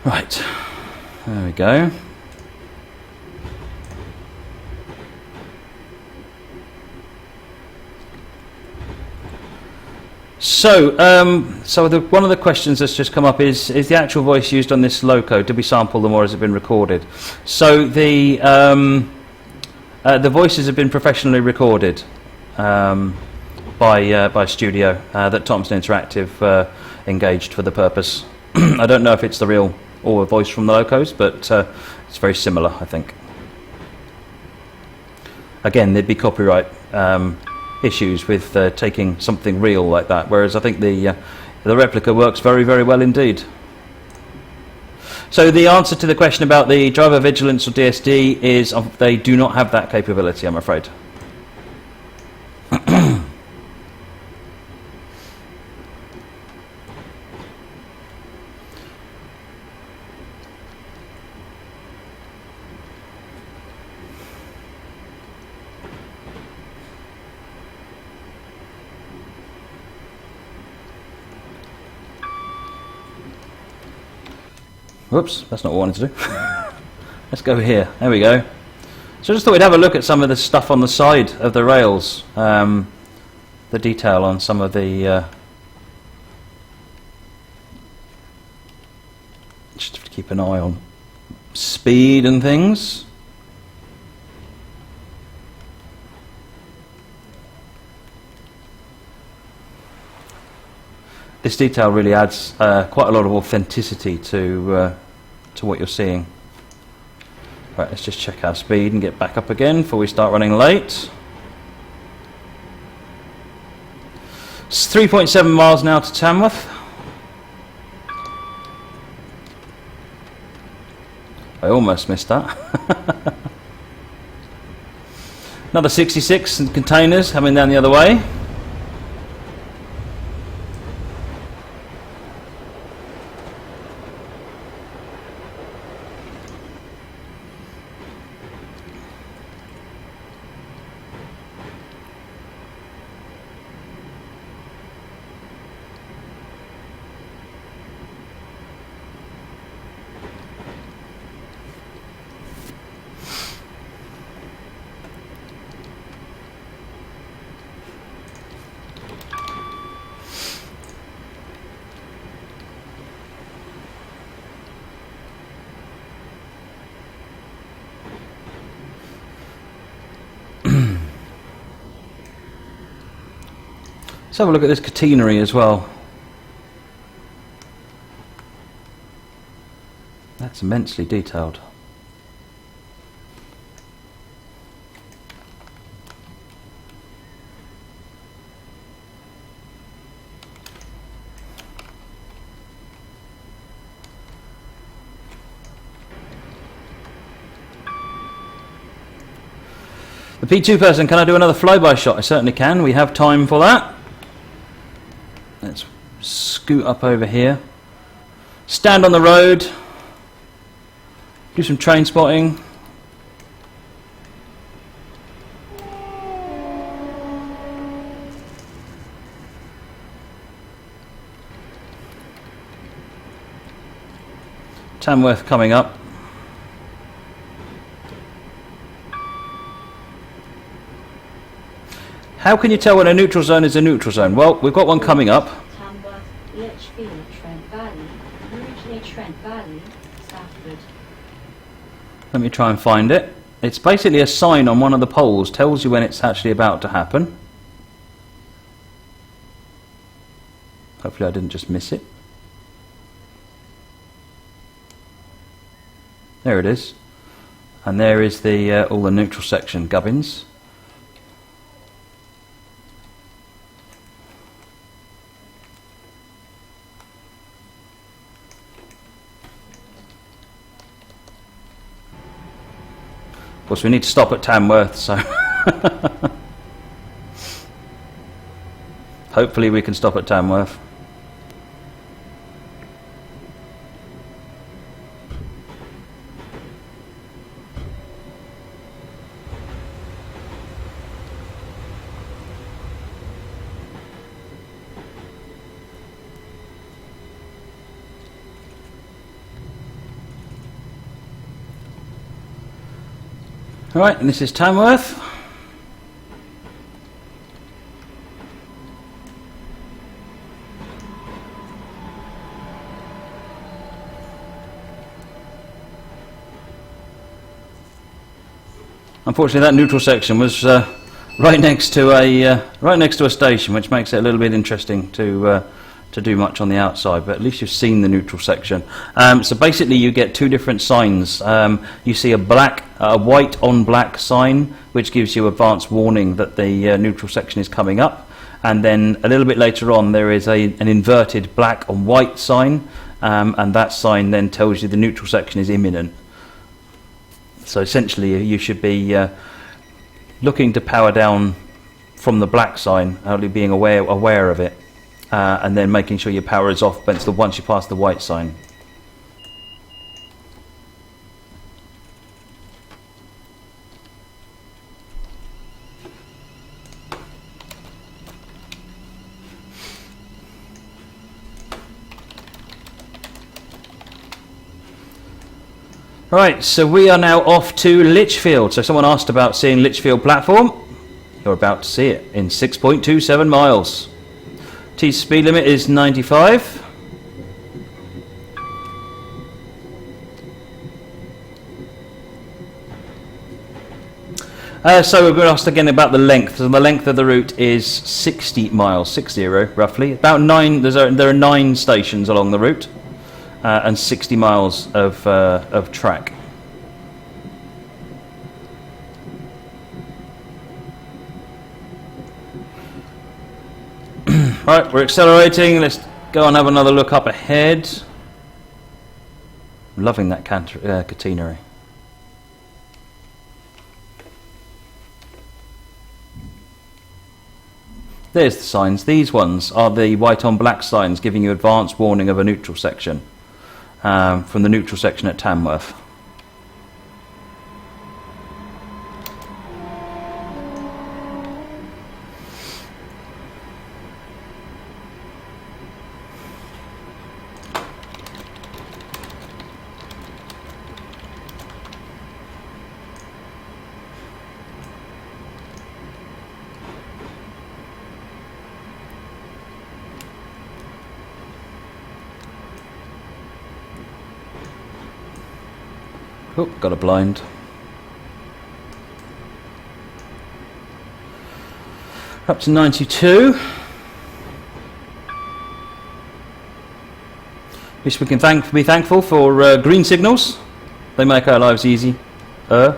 Right, there we go. So, one of the questions that's just come up is the actual voice used on this loco, did we sample them or has it been recorded? So the voices have been professionally recorded by studio that Thompson Interactive engaged for the purpose. I don't know if it's the real or a voice from the locos, but it's very similar, I think. Again, there'd be copyright issues with taking something real like that, whereas I think the replica works very, very well indeed. So the answer to the question about the driver vigilance or DSD is they do not have that capability, I'm afraid. Whoops, that's not what I wanted to do. Let's go here. There we go. So I just thought we'd have a look at some of the stuff on the side of the rails. The detail on some of the... just have to keep an eye on speed and things. This detail really adds quite a lot of authenticity to what you're seeing. Right, let's just check our speed and get back up again before we start running late. It's 3.7 miles now to Tamworth. I almost missed that. Another 66 and containers coming down the other way. Let's have a look at this catenary as well. That's immensely detailed. The P2 person, can I do another flyby shot? I certainly can. We have time for that. Let's scoot up over here. Stand on the road. Do some train spotting. Tamworth coming up. How can you tell when a neutral zone is a neutral zone? Well, we've got one coming up. Tamworth, Lichfield, Trent Valley, Rouge Trent Valley, Stafford. Let me try and find it. It's basically a sign on one of the poles, tells you when it's actually about to happen. Hopefully I didn't just miss it. There it is. And there is the all the neutral section gubbins. Of course, we need to stop at Tamworth, so hopefully we can stop at Tamworth. Alright, and this is Tamworth. Unfortunately, that neutral section was right next to a station, which makes it a little bit interesting to do much on the outside. But at least you've seen the neutral section. So basically, you get two different signs. You see a white on black sign, which gives you advance warning that the neutral section is coming up. And then a little bit later on, there is an inverted black on white sign, and that sign then tells you the neutral section is imminent. So essentially, you should be looking to power down from the black sign, only being aware of it, and then making sure your power is off once you pass the white sign. Right, so we are now off to Lichfield. So someone asked about seeing Lichfield platform. You're about to see it in 6.27 miles. T speed limit is 95. So we're going to ask again about the length. So the length of the route is 60 miles, 60 roughly. About 9. There are 9 stations along the route. And 60 miles of track. Right, we're accelerating. Let's go and have another look up ahead. I'm loving that catenary. There's the signs. These ones are the white on black signs giving you advance warning of a neutral section. From the neutral section at Tamworth. Oh, got a blind. Up to 92. At least we can be thankful for green signals. They make our lives easy. I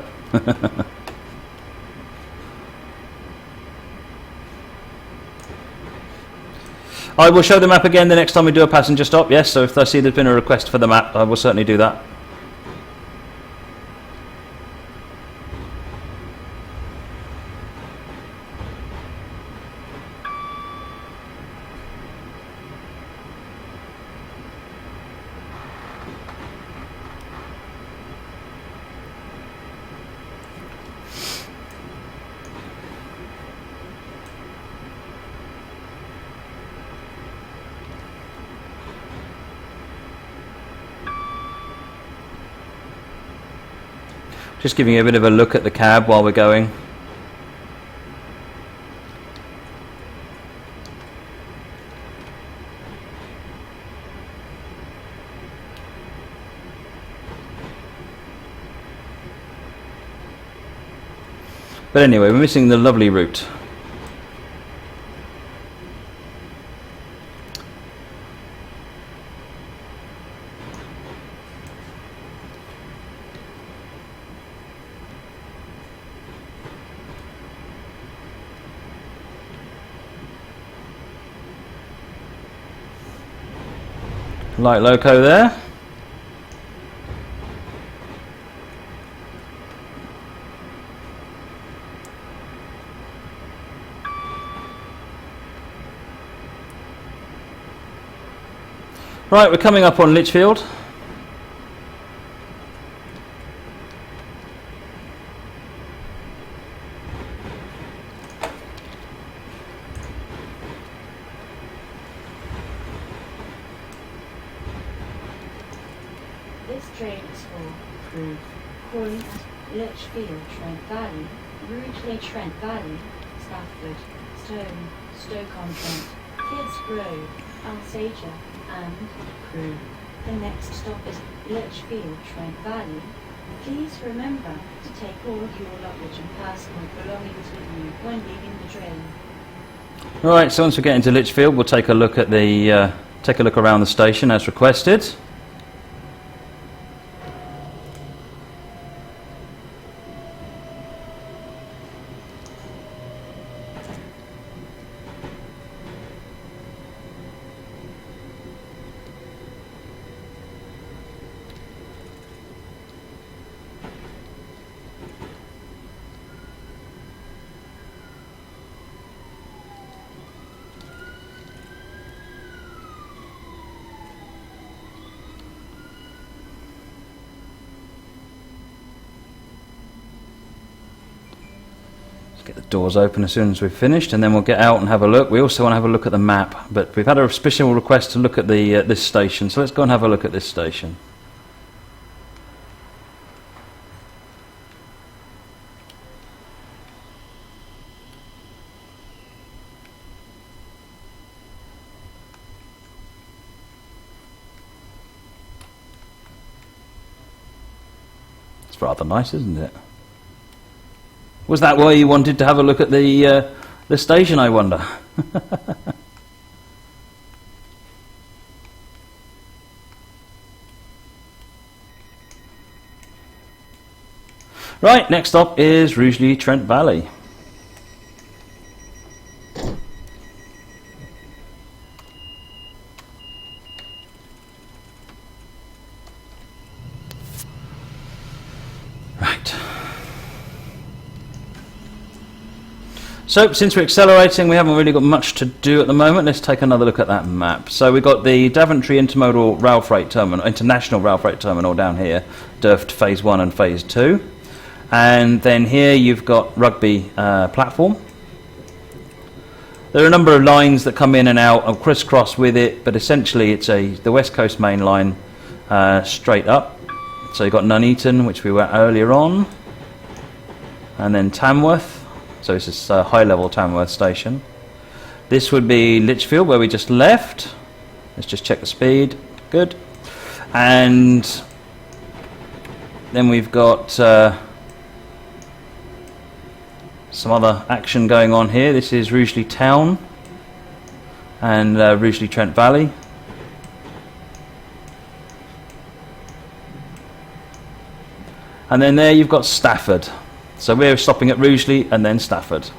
will show the map again the next time we do a passenger stop, yes, so if I see there's been a request for the map, I will certainly do that. Just giving you a bit of a look at the cab while we're going. But anyway, we're missing the lovely route. Light loco there. Right, we're coming up on Lichfield. This train is for crew calling at Lichfield, Trent Valley, Rouge-les-Trent Valley, Stafford, Stone, Stoke-on-Trent, Kids Grove, Alsager, and Crewe. The next stop is Lichfield, Trent Valley. Please remember to take all of your luggage and personal belongings with you when leaving the train. Right, so once we get into Lichfield, we'll take a look at the around the station as requested. Get the doors open as soon as we've finished, and then we'll get out and have a look. We also want to have a look at the map, but we've had a special request to look at the this station, so let's go and have a look at this station. It's rather nice, isn't it? Was that why you wanted to have a look at the station, I wonder? Right, next stop is Rouge-les-Trent Valley. Right. So, since we're accelerating, we haven't really got much to do at the moment. Let's take another look at that map. So we've got the Daventry Intermodal Rail Freight Terminal, International Rail Freight Terminal down here, DERFT Phase 1 and Phase 2. And then here you've got Rugby platform. There are a number of lines that come in and out and crisscross with it, but essentially it's the West Coast Main Line straight up. So you've got Nuneaton, which we were earlier on, and then Tamworth. So this is a high-level Tamworth station. This would be Lichfield, where we just left. Let's just check the speed. Good. And then we've got some other action going on here. This is Rugeley Town and Rugeley-Trent Valley. And then there you've got Stafford. So we're stopping at Rugeley and then Stafford.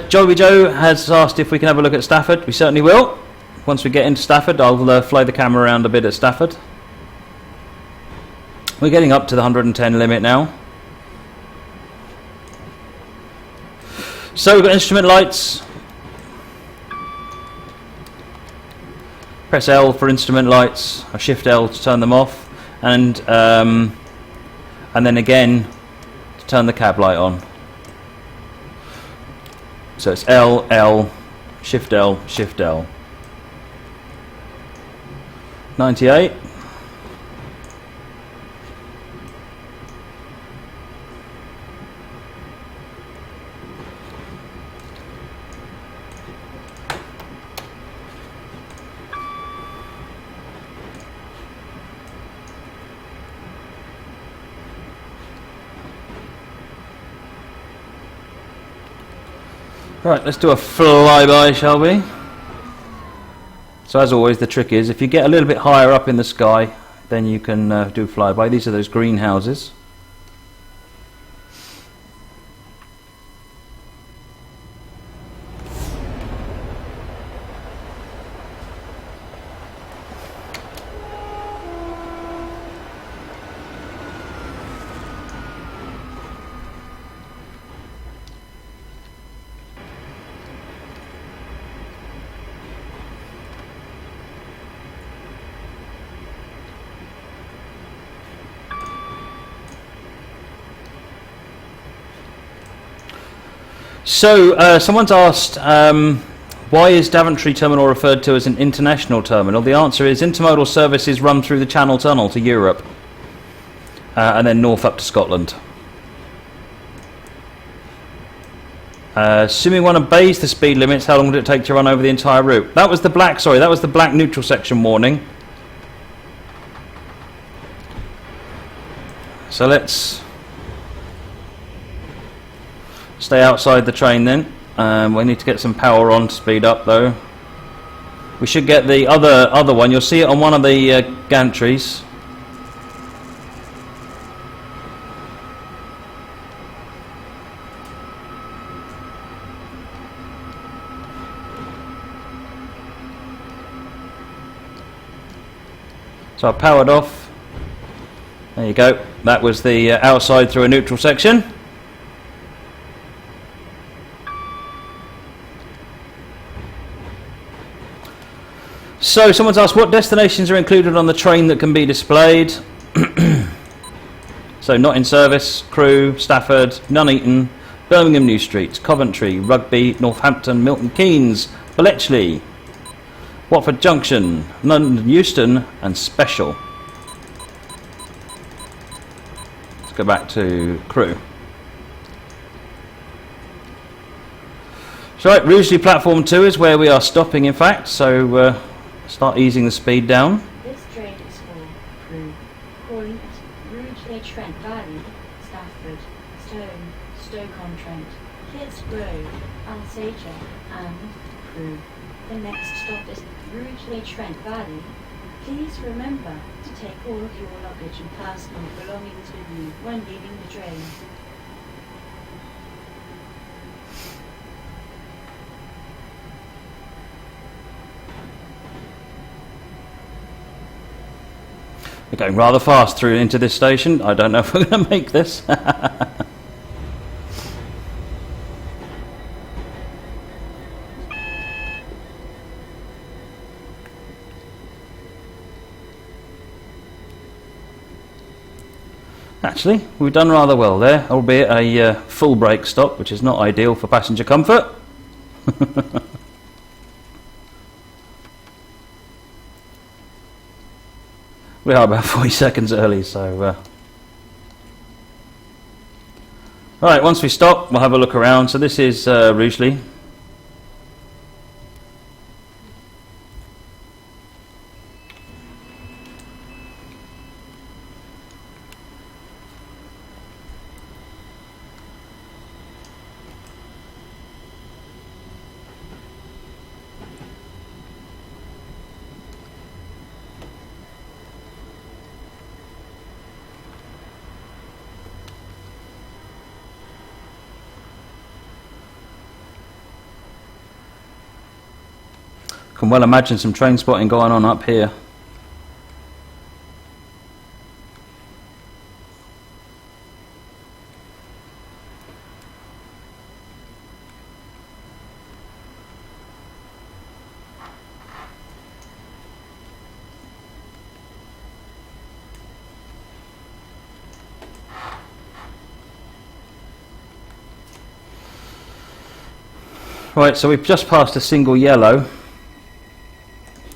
Joey Joe has asked if we can have a look at Stafford. We certainly will. Once we get into Stafford, I'll fly the camera around a bit at Stafford. We're getting up to the 110 limit now. So we've got instrument lights. Press L for instrument lights, or Shift L to turn them off, and then again to turn the cab light on. So it's L, L, Shift L, Shift L. 98. Right, let's do a flyby, shall we? So as always, the trick is, if you get a little bit higher up in the sky, then you can do flyby. These are those greenhouses. So someone's asked, why is Daventry Terminal referred to as an international terminal? The answer is intermodal services run through the Channel Tunnel to Europe, and then north up to Scotland. Assuming one obeys the speed limits, how long would it take to run over the entire route? That was the black, sorry, that was the black neutral section warning. So let's stay outside the train then. We need to get some power on to speed up though. We should get the other one. You'll see it on one of the gantries. So I powered off. There you go. That was the outside through a neutral section. So someone's asked what destinations are included on the train that can be displayed. So not in service, Crewe, Stafford, Nuneaton, Birmingham New Street, Coventry, Rugby, Northampton, Milton Keynes, Bletchley, Watford Junction, London Euston and Special. Let's go back to Crewe. So right, Rugeley Platform 2 is where we are stopping in fact, so start easing the speed down. This train is for Crewe, calling at Rugeley Trent Valley, Stafford, Stone, Stoke-on-Trent, Kids Grove, Alsager and Crewe. The next stop is Rugeley Trent Valley. Please remember to take all of your luggage and personal belongings with you when leaving the train. We're going rather fast through into this station. I don't know if we're going to make this. Actually, we've done rather well there, albeit a full brake stop, which is not ideal for passenger comfort. We are about 40 seconds early, so... Alright, once we stop, we'll have a look around. So this is Rugeley. Can well imagine some train spotting going on up here. Right, so we've just passed a single yellow.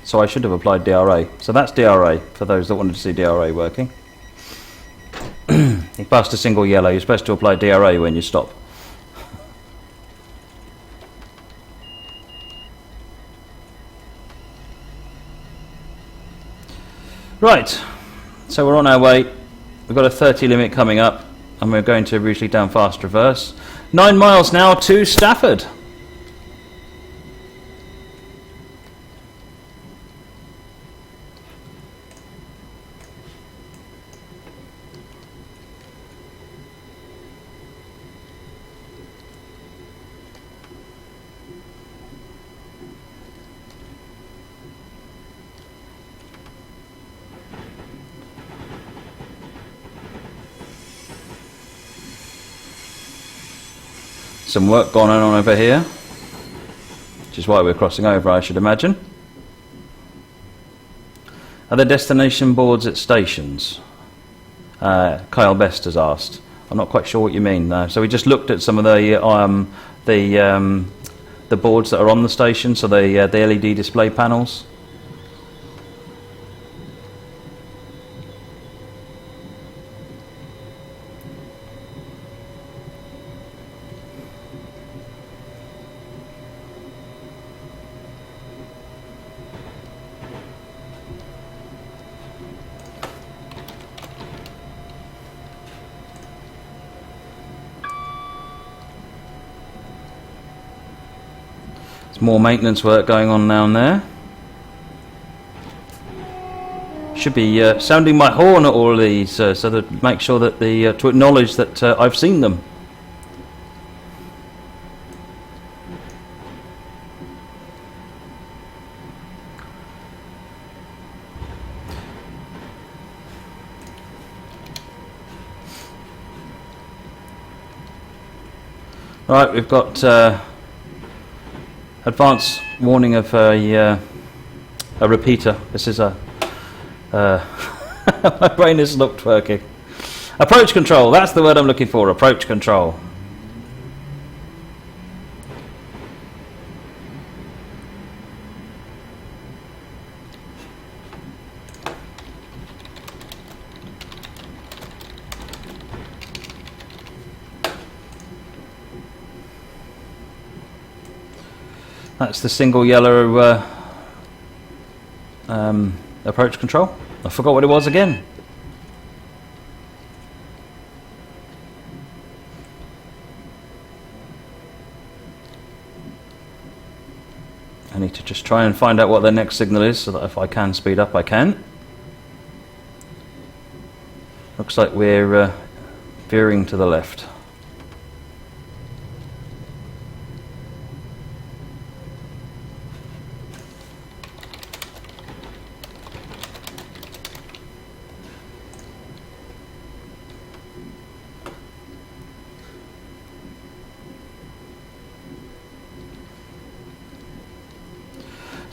So I should have applied DRA. So that's DRA, for those that wanted to see DRA working. You passed a single yellow, you're supposed to apply DRA when you stop. Right, so we're on our way. We've got a 30 limit coming up, and we're going to Rugeley down fast reverse. 9 miles now to Stafford. Some work going on over here, which is why we're crossing over, I should imagine. Are there destination boards at stations? Kyle Best has asked. I'm not quite sure what you mean though. So we just looked at some of the boards that are on the station, so the LED display panels. More maintenance work going on down there. Should be sounding my horn at all of these, so that make sure that to acknowledge that I've seen them. Right, we've got advance warning of a repeater. This is a my brain has stopped working. Approach control, that's the word I'm looking for. Approach control. That's the single yellow approach control. I forgot what it was again. I need to just try and find out what the next signal is so that if I can speed up, I can. Looks like we're veering to the left.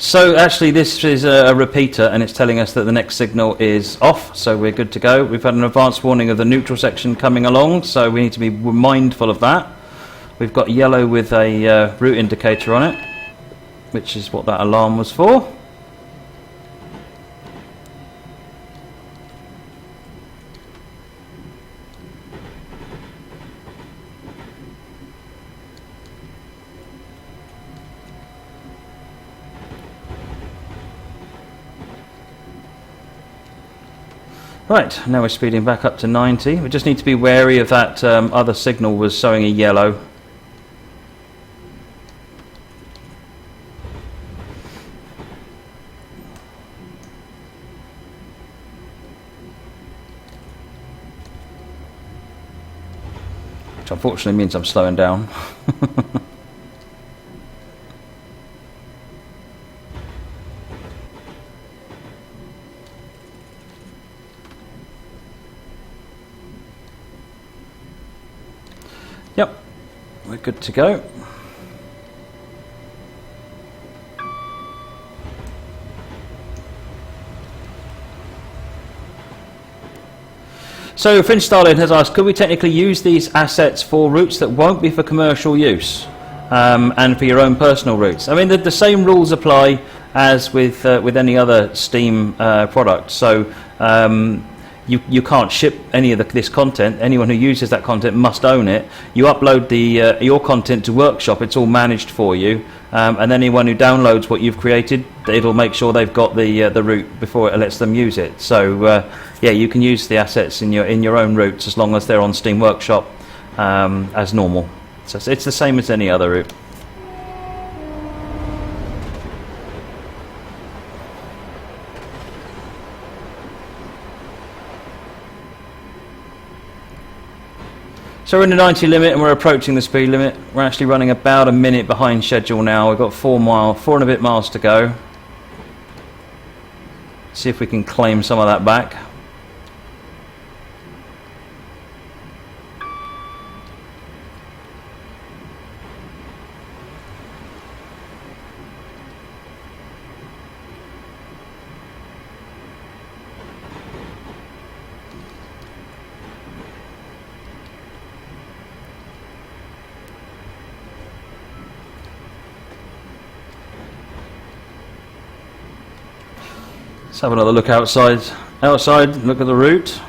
So actually this is a repeater and it's telling us that the next signal is off, so we're good to go. We've had an advance warning of the neutral section coming along, so we need to be mindful of that. We've got yellow with a route indicator on it, which is what that alarm was for. Right, now we're speeding back up to 90. We just need to be wary of that other signal was showing a yellow. Which unfortunately means I'm slowing down. Yep, we're good to go. So Finch Starlin has asked, could we technically use these assets for routes that won't be for commercial use and for your own personal routes? I mean, the same rules apply as with any other Steam product. So you can't ship any of this content. Anyone who uses that content must own it. You upload your content to Workshop. It's all managed for you. And anyone who downloads what you've created, it'll make sure they've got the route before it lets them use it. So yeah, you can use the assets in your own routes as long as they're on Steam Workshop as normal. So it's the same as any other route. So we're in the 90 limit and we're approaching the speed limit. We're actually running about a minute behind schedule now. We've got 4 and a bit miles to go. See if we can claim some of that back. Let's have another look outside. Outside, look at the route.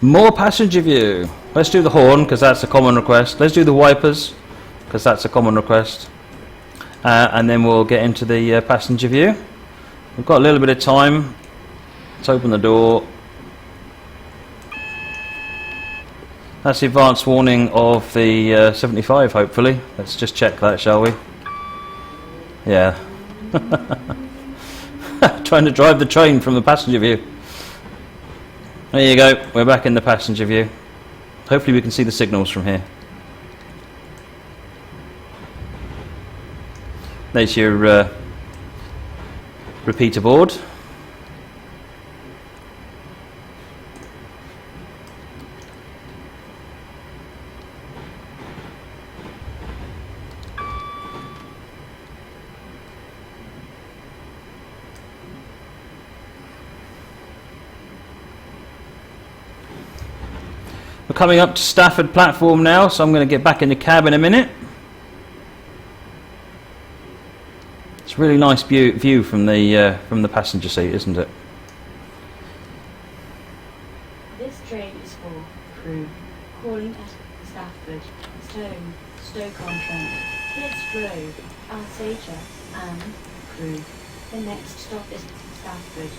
More passenger view. Let's do the horn because that's a common request. Let's do the wipers because that's a common request. And then we'll get into the passenger view. We've got a little bit of time. Let's open the door. That's the advance warning of the 75, hopefully. Let's just check that, shall we? Yeah. Trying to drive the train from the passenger view. There you go, we're back in the passenger view. Hopefully we can see the signals from here. There's your repeater board. We're coming up to Stafford platform now, so I'm going to get back in the cab in a minute. It's a really nice view from the passenger seat, isn't it? This train is for crew calling at Stafford, Stone, Stoke-on-Trent, Hillsborough, Alsatia, and crew. The next stop is Stafford.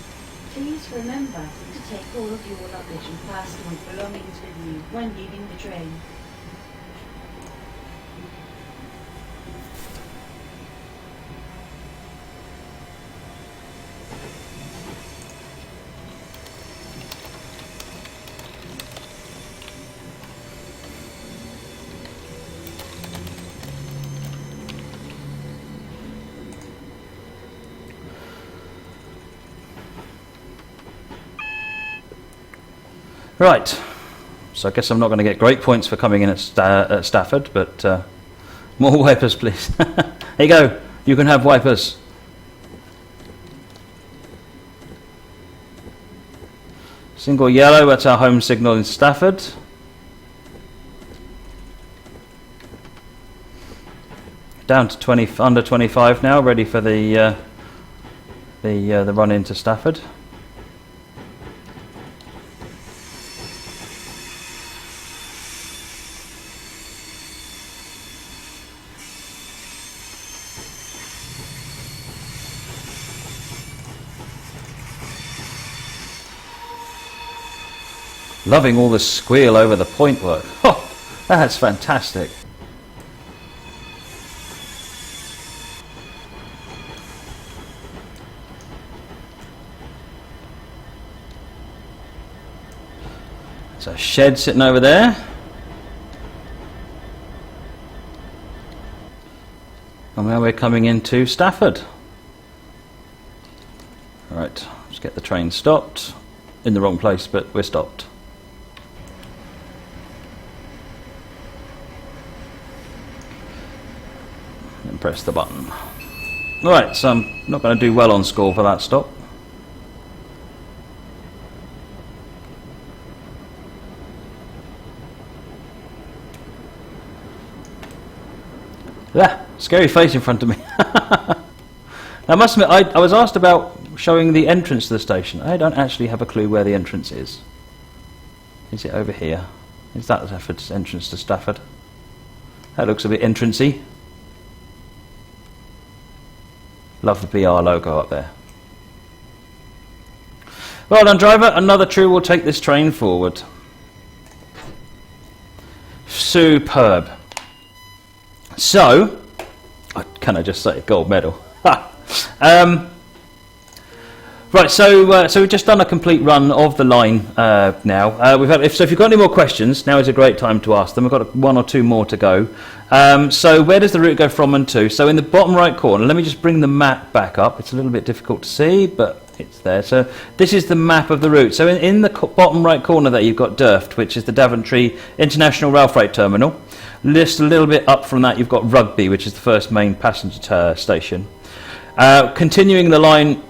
Please remember to take all of your luggage and personal belongings with you when leaving the train. Right, so I guess I'm not going to get great points for coming in at Stafford, but more wipers, please. Here you go, you can have wipers. Single yellow, that's our home signal in Stafford. Down to under 25 now, ready for the run into Stafford. Loving all the squeal over the point work. Oh, that's fantastic. It's a shed sitting over there. And now we're coming into Stafford. Right, let's get the train stopped. In the wrong place, but we're stopped. And press the button. Right, so I'm not going to do well on score for that stop. Yeah, scary face in front of me. I must admit, I was asked about showing the entrance to the station. I don't actually have a clue where the entrance is. Is it over here? Is that Stafford's entrance to Stafford? That looks a bit entrancey. Love the BR logo up there. Well done, driver. Another true will take this train forward. Superb. So, can I just say gold medal? Right, so we've just done a complete run of the line now. So if you've got any more questions, now is a great time to ask them. We've got one or two more to go. So where does the route go from and to? So in the bottom right corner, let me just bring the map back up. It's a little bit difficult to see, but it's there. So this is the map of the route. So in the bottom right corner there, you've got Durft, which is the Daventry International Rail Freight Terminal. Just a little bit up from that, you've got Rugby, which is the first main passenger station. Continuing the line,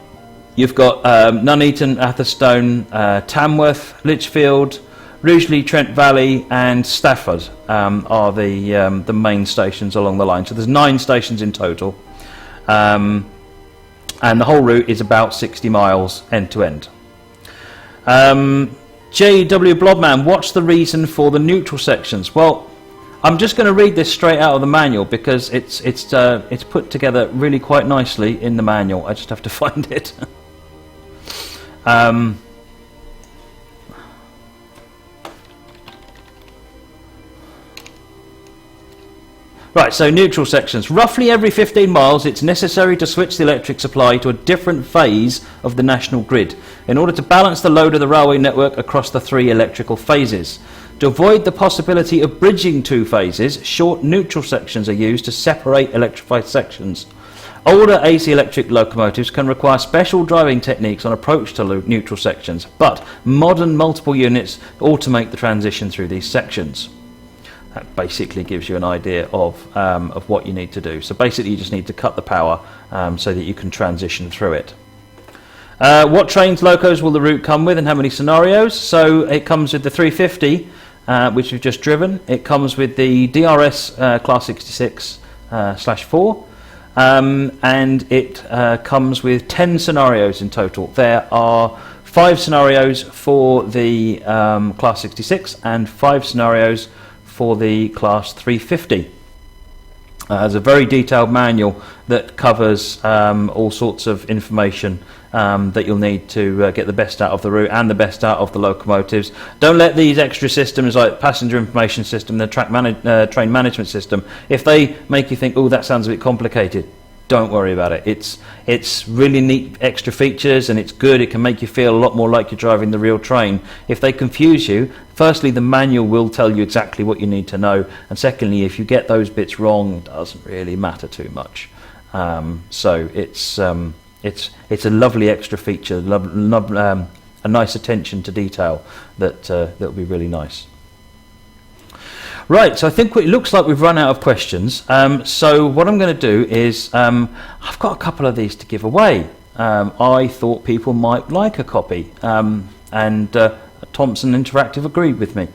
you've got Nuneaton, Atherstone, Tamworth, Lichfield, Rugeley, Trent Valley, and Stafford are the main stations along the line. So there's 9 stations in total, and the whole route is about 60 miles end to end. J.W. Blobman, what's the reason for the neutral sections? Well, I'm just going to read this straight out of the manual because it's put together really quite nicely in the manual. I just have to find it. Right, so neutral sections. Roughly every 15 miles it's necessary to switch the electric supply to a different phase of the national grid in order to balance the load of the railway network across the 3 electrical phases. To avoid the possibility of bridging 2 phases, short neutral sections are used to separate electrified sections. Older AC electric locomotives can require special driving techniques on approach to neutral sections, but modern multiple units automate the transition through these sections. That basically gives you an idea of what you need to do. So basically you just need to cut the power so that you can transition through it. What trains, locos will the route come with and how many scenarios? So it comes with the 350, which we've just driven. It comes with the DRS Class 66/4. And it comes with 10 scenarios in total. There are 5 scenarios for the Class 66 and 5 scenarios for the Class 350. There's a very detailed manual that covers all sorts of information that you'll need to get the best out of the route and the best out of the locomotives. Don't let these extra systems like passenger information system, the train management system, if they make you think, oh, that sounds a bit complicated, don't worry about it. It's really neat extra features and it's good. It can make you feel a lot more like you're driving the real train. If they confuse you, firstly, the manual will tell you exactly what you need to know, and secondly, if you get those bits wrong, it doesn't really matter too much. So it's a lovely extra feature, a nice attention to detail that'll be really nice. Right, so I think it looks like we've run out of questions. So what I'm going to do is I've got a couple of these to give away. I thought people might like a copy, and Thompson Interactive agreed with me.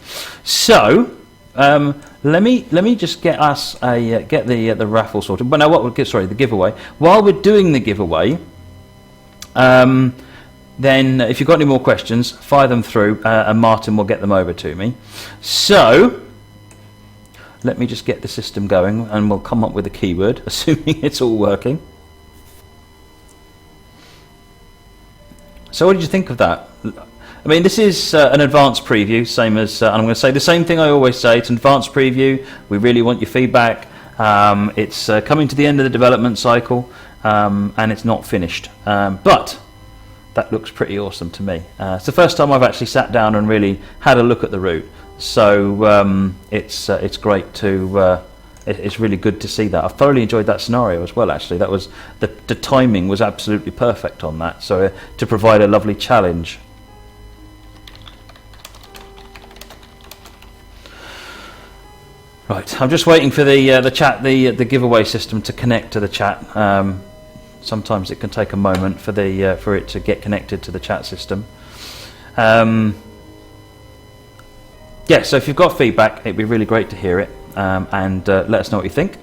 So let me just get us get the raffle sorted. But now the giveaway. While we're doing the giveaway, then if you've got any more questions, fire them through, and Martin will get them over to me. So let me just get the system going, and we'll come up with a keyword, assuming it's all working. So what did you think of that? I mean, this is an advanced preview, same as, and I'm going to say the same thing I always say, it's an advanced preview. We really want your feedback. It's coming to the end of the development cycle, and it's not finished. But that looks pretty awesome to me. It's the first time I've actually sat down and really had a look at the route. So it's great to, it's really good to see that. I thoroughly enjoyed that scenario as well, actually. That was, the timing was absolutely perfect on that, so to provide a lovely challenge. Right, I'm just waiting for the chat, the giveaway system to connect to the chat. Sometimes it can take a moment for it to get connected to the chat system. Yeah, so if you've got feedback, it'd be really great to hear it, and let us know what you think.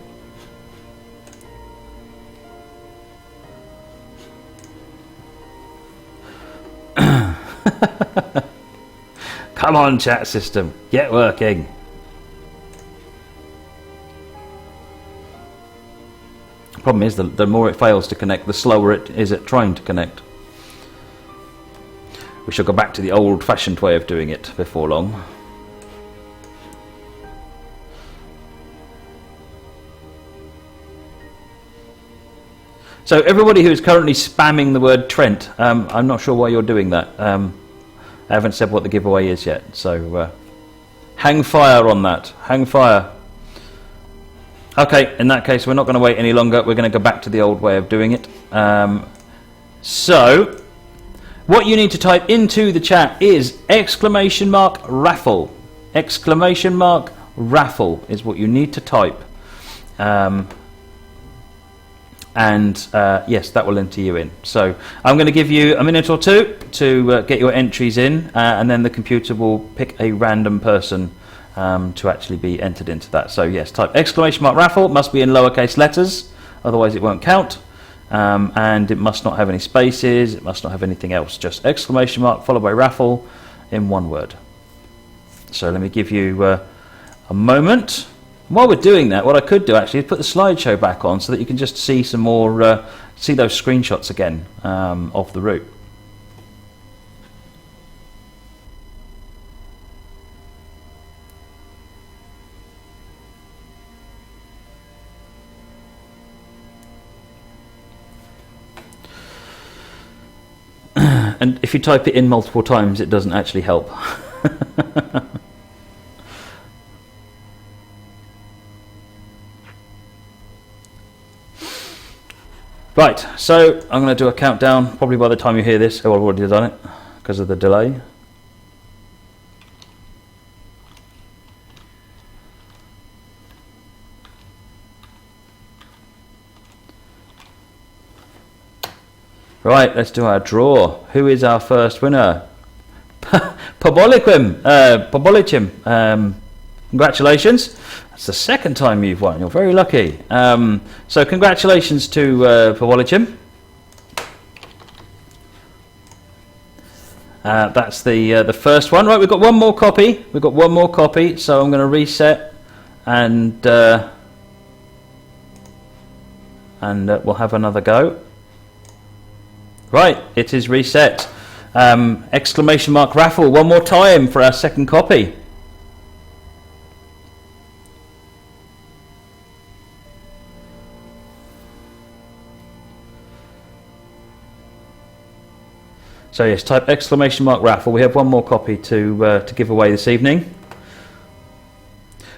Come on, chat system, get working. Problem is, the more it fails to connect, the slower it is at trying to connect. We shall go back to the old-fashioned way of doing it before long. So everybody who is currently spamming the word Trent, I'm not sure why you're doing that. I haven't said what the giveaway is yet, so hang fire on that. Hang fire. Okay, in that case, we're not going to wait any longer. We're going to go back to the old way of doing it. So, what you need to type into the chat is !raffle. !raffle is what you need to type. Yes, that will enter you in. So I'm going to give you a minute or two to get your entries in, and then the computer will pick a random person to actually be entered into that. So yes, type !raffle, must be in lowercase letters, otherwise it won't count, and it must not have any spaces, it must not have anything else, just ! followed by raffle in one word. So let me give you a moment. While we're doing that, what I could do actually is put the slideshow back on so that you can just see some more, see those screenshots again of the route. And if you type it in multiple times, it doesn't actually help. Right, so I'm going to do a countdown. Probably by the time you hear this, I've already done it because of the delay. Right, let's do our draw. Who is our first winner? Pobolicim. Congratulations. That's the second time you've won. You're very lucky. So congratulations to Pobolicim. That's the first one. Right, we've got one more copy. So I'm going to reset, and we'll have another go. Right, it is reset. !raffle one more time for our second copy. So yes, type !raffle. We have one more copy to give away this evening.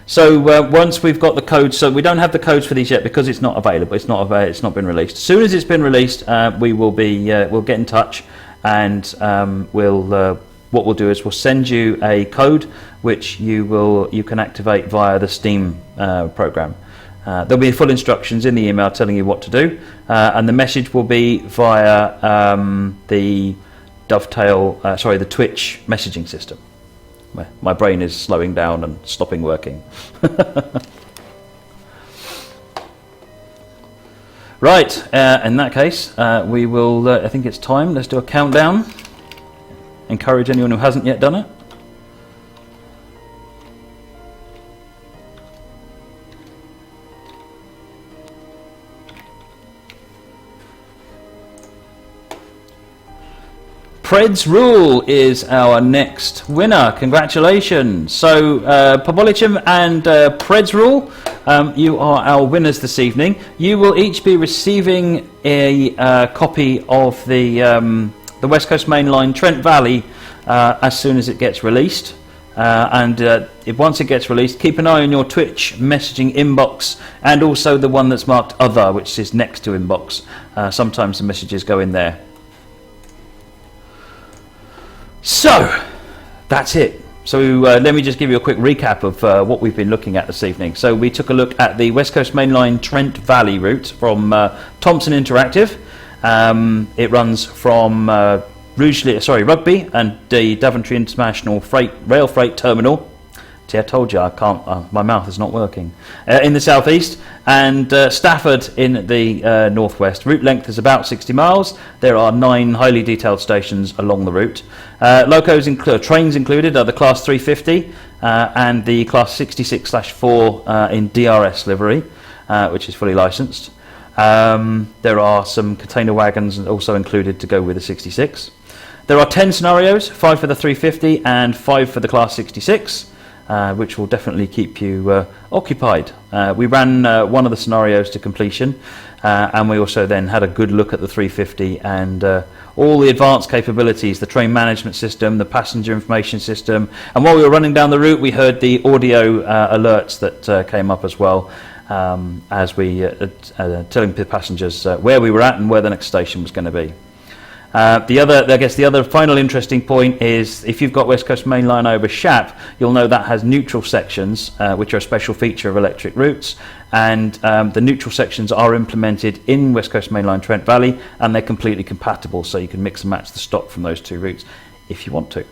So once we've got the codes, so we don't have the codes for these yet because it's not available. It's not been released. As soon as it's been released, we'll get in touch, and what we'll do is we'll send you a code which you can activate via the Steam program. There'll be full instructions in the email telling you what to do, and the message will be via the the Twitch messaging system. My brain is slowing down and stopping working. Right, in that case, we will, I think it's time, let's do a countdown. Encourage anyone who hasn't yet done it. Pred's Rule is our next winner. Congratulations. So, Pobolicim and Pred's Rule, you are our winners this evening. You will each be receiving a copy of the West Coast Main Line Trent Valley as soon as it gets released. Once it gets released, keep an eye on your Twitch messaging inbox, and also the one that's marked Other, which is next to inbox. Sometimes the messages go in there. So, that's it. So let me just give you a quick recap of what we've been looking at this evening. So we took a look at the West Coast Main Line Trent Valley route from Thompson Interactive. It runs from Rugby and the Daventry International Rail Freight Terminal. See, I told you I can't. My mouth is not working. In the southeast, and Stafford in the northwest. Route length is about 60 miles. There are 9 highly detailed stations along the route. Trains included are the Class 350 and the Class 66/4 in DRS livery, which is fully licensed. There are some container wagons also included to go with the 66. There are 10 scenarios, 5 for the 350 and 5 for the Class 66. which will definitely keep you occupied. We ran one of the scenarios to completion, and we also then had a good look at the 350 and all the advanced capabilities, the train management system, the passenger information system, and while we were running down the route we heard the audio alerts that came up as well, as we telling the passengers where we were at and where the next station was going to be. The other final interesting point is if you've got West Coast Main Line over Shap, you'll know that has neutral sections, which are a special feature of electric routes, and the neutral sections are implemented in West Coast Main Line Trent Valley, and they're completely compatible, so you can mix and match the stock from those two routes if you want to.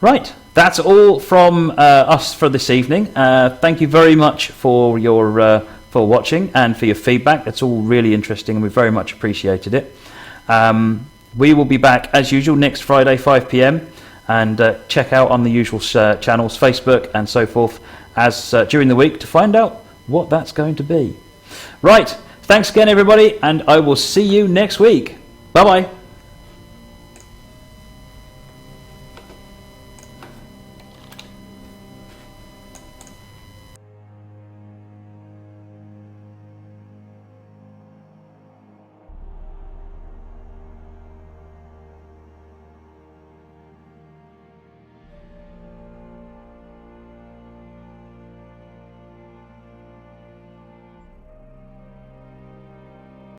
Right, that's all from us for this evening. Thank you very much for your for watching and for your feedback. It's all really interesting, and we very much appreciated it. We will be back as usual next Friday 5 p.m. and check out on the usual channels, Facebook and so forth, as during the week to find out what that's going to be. Right, thanks again everybody, and I will see you next week. Bye bye.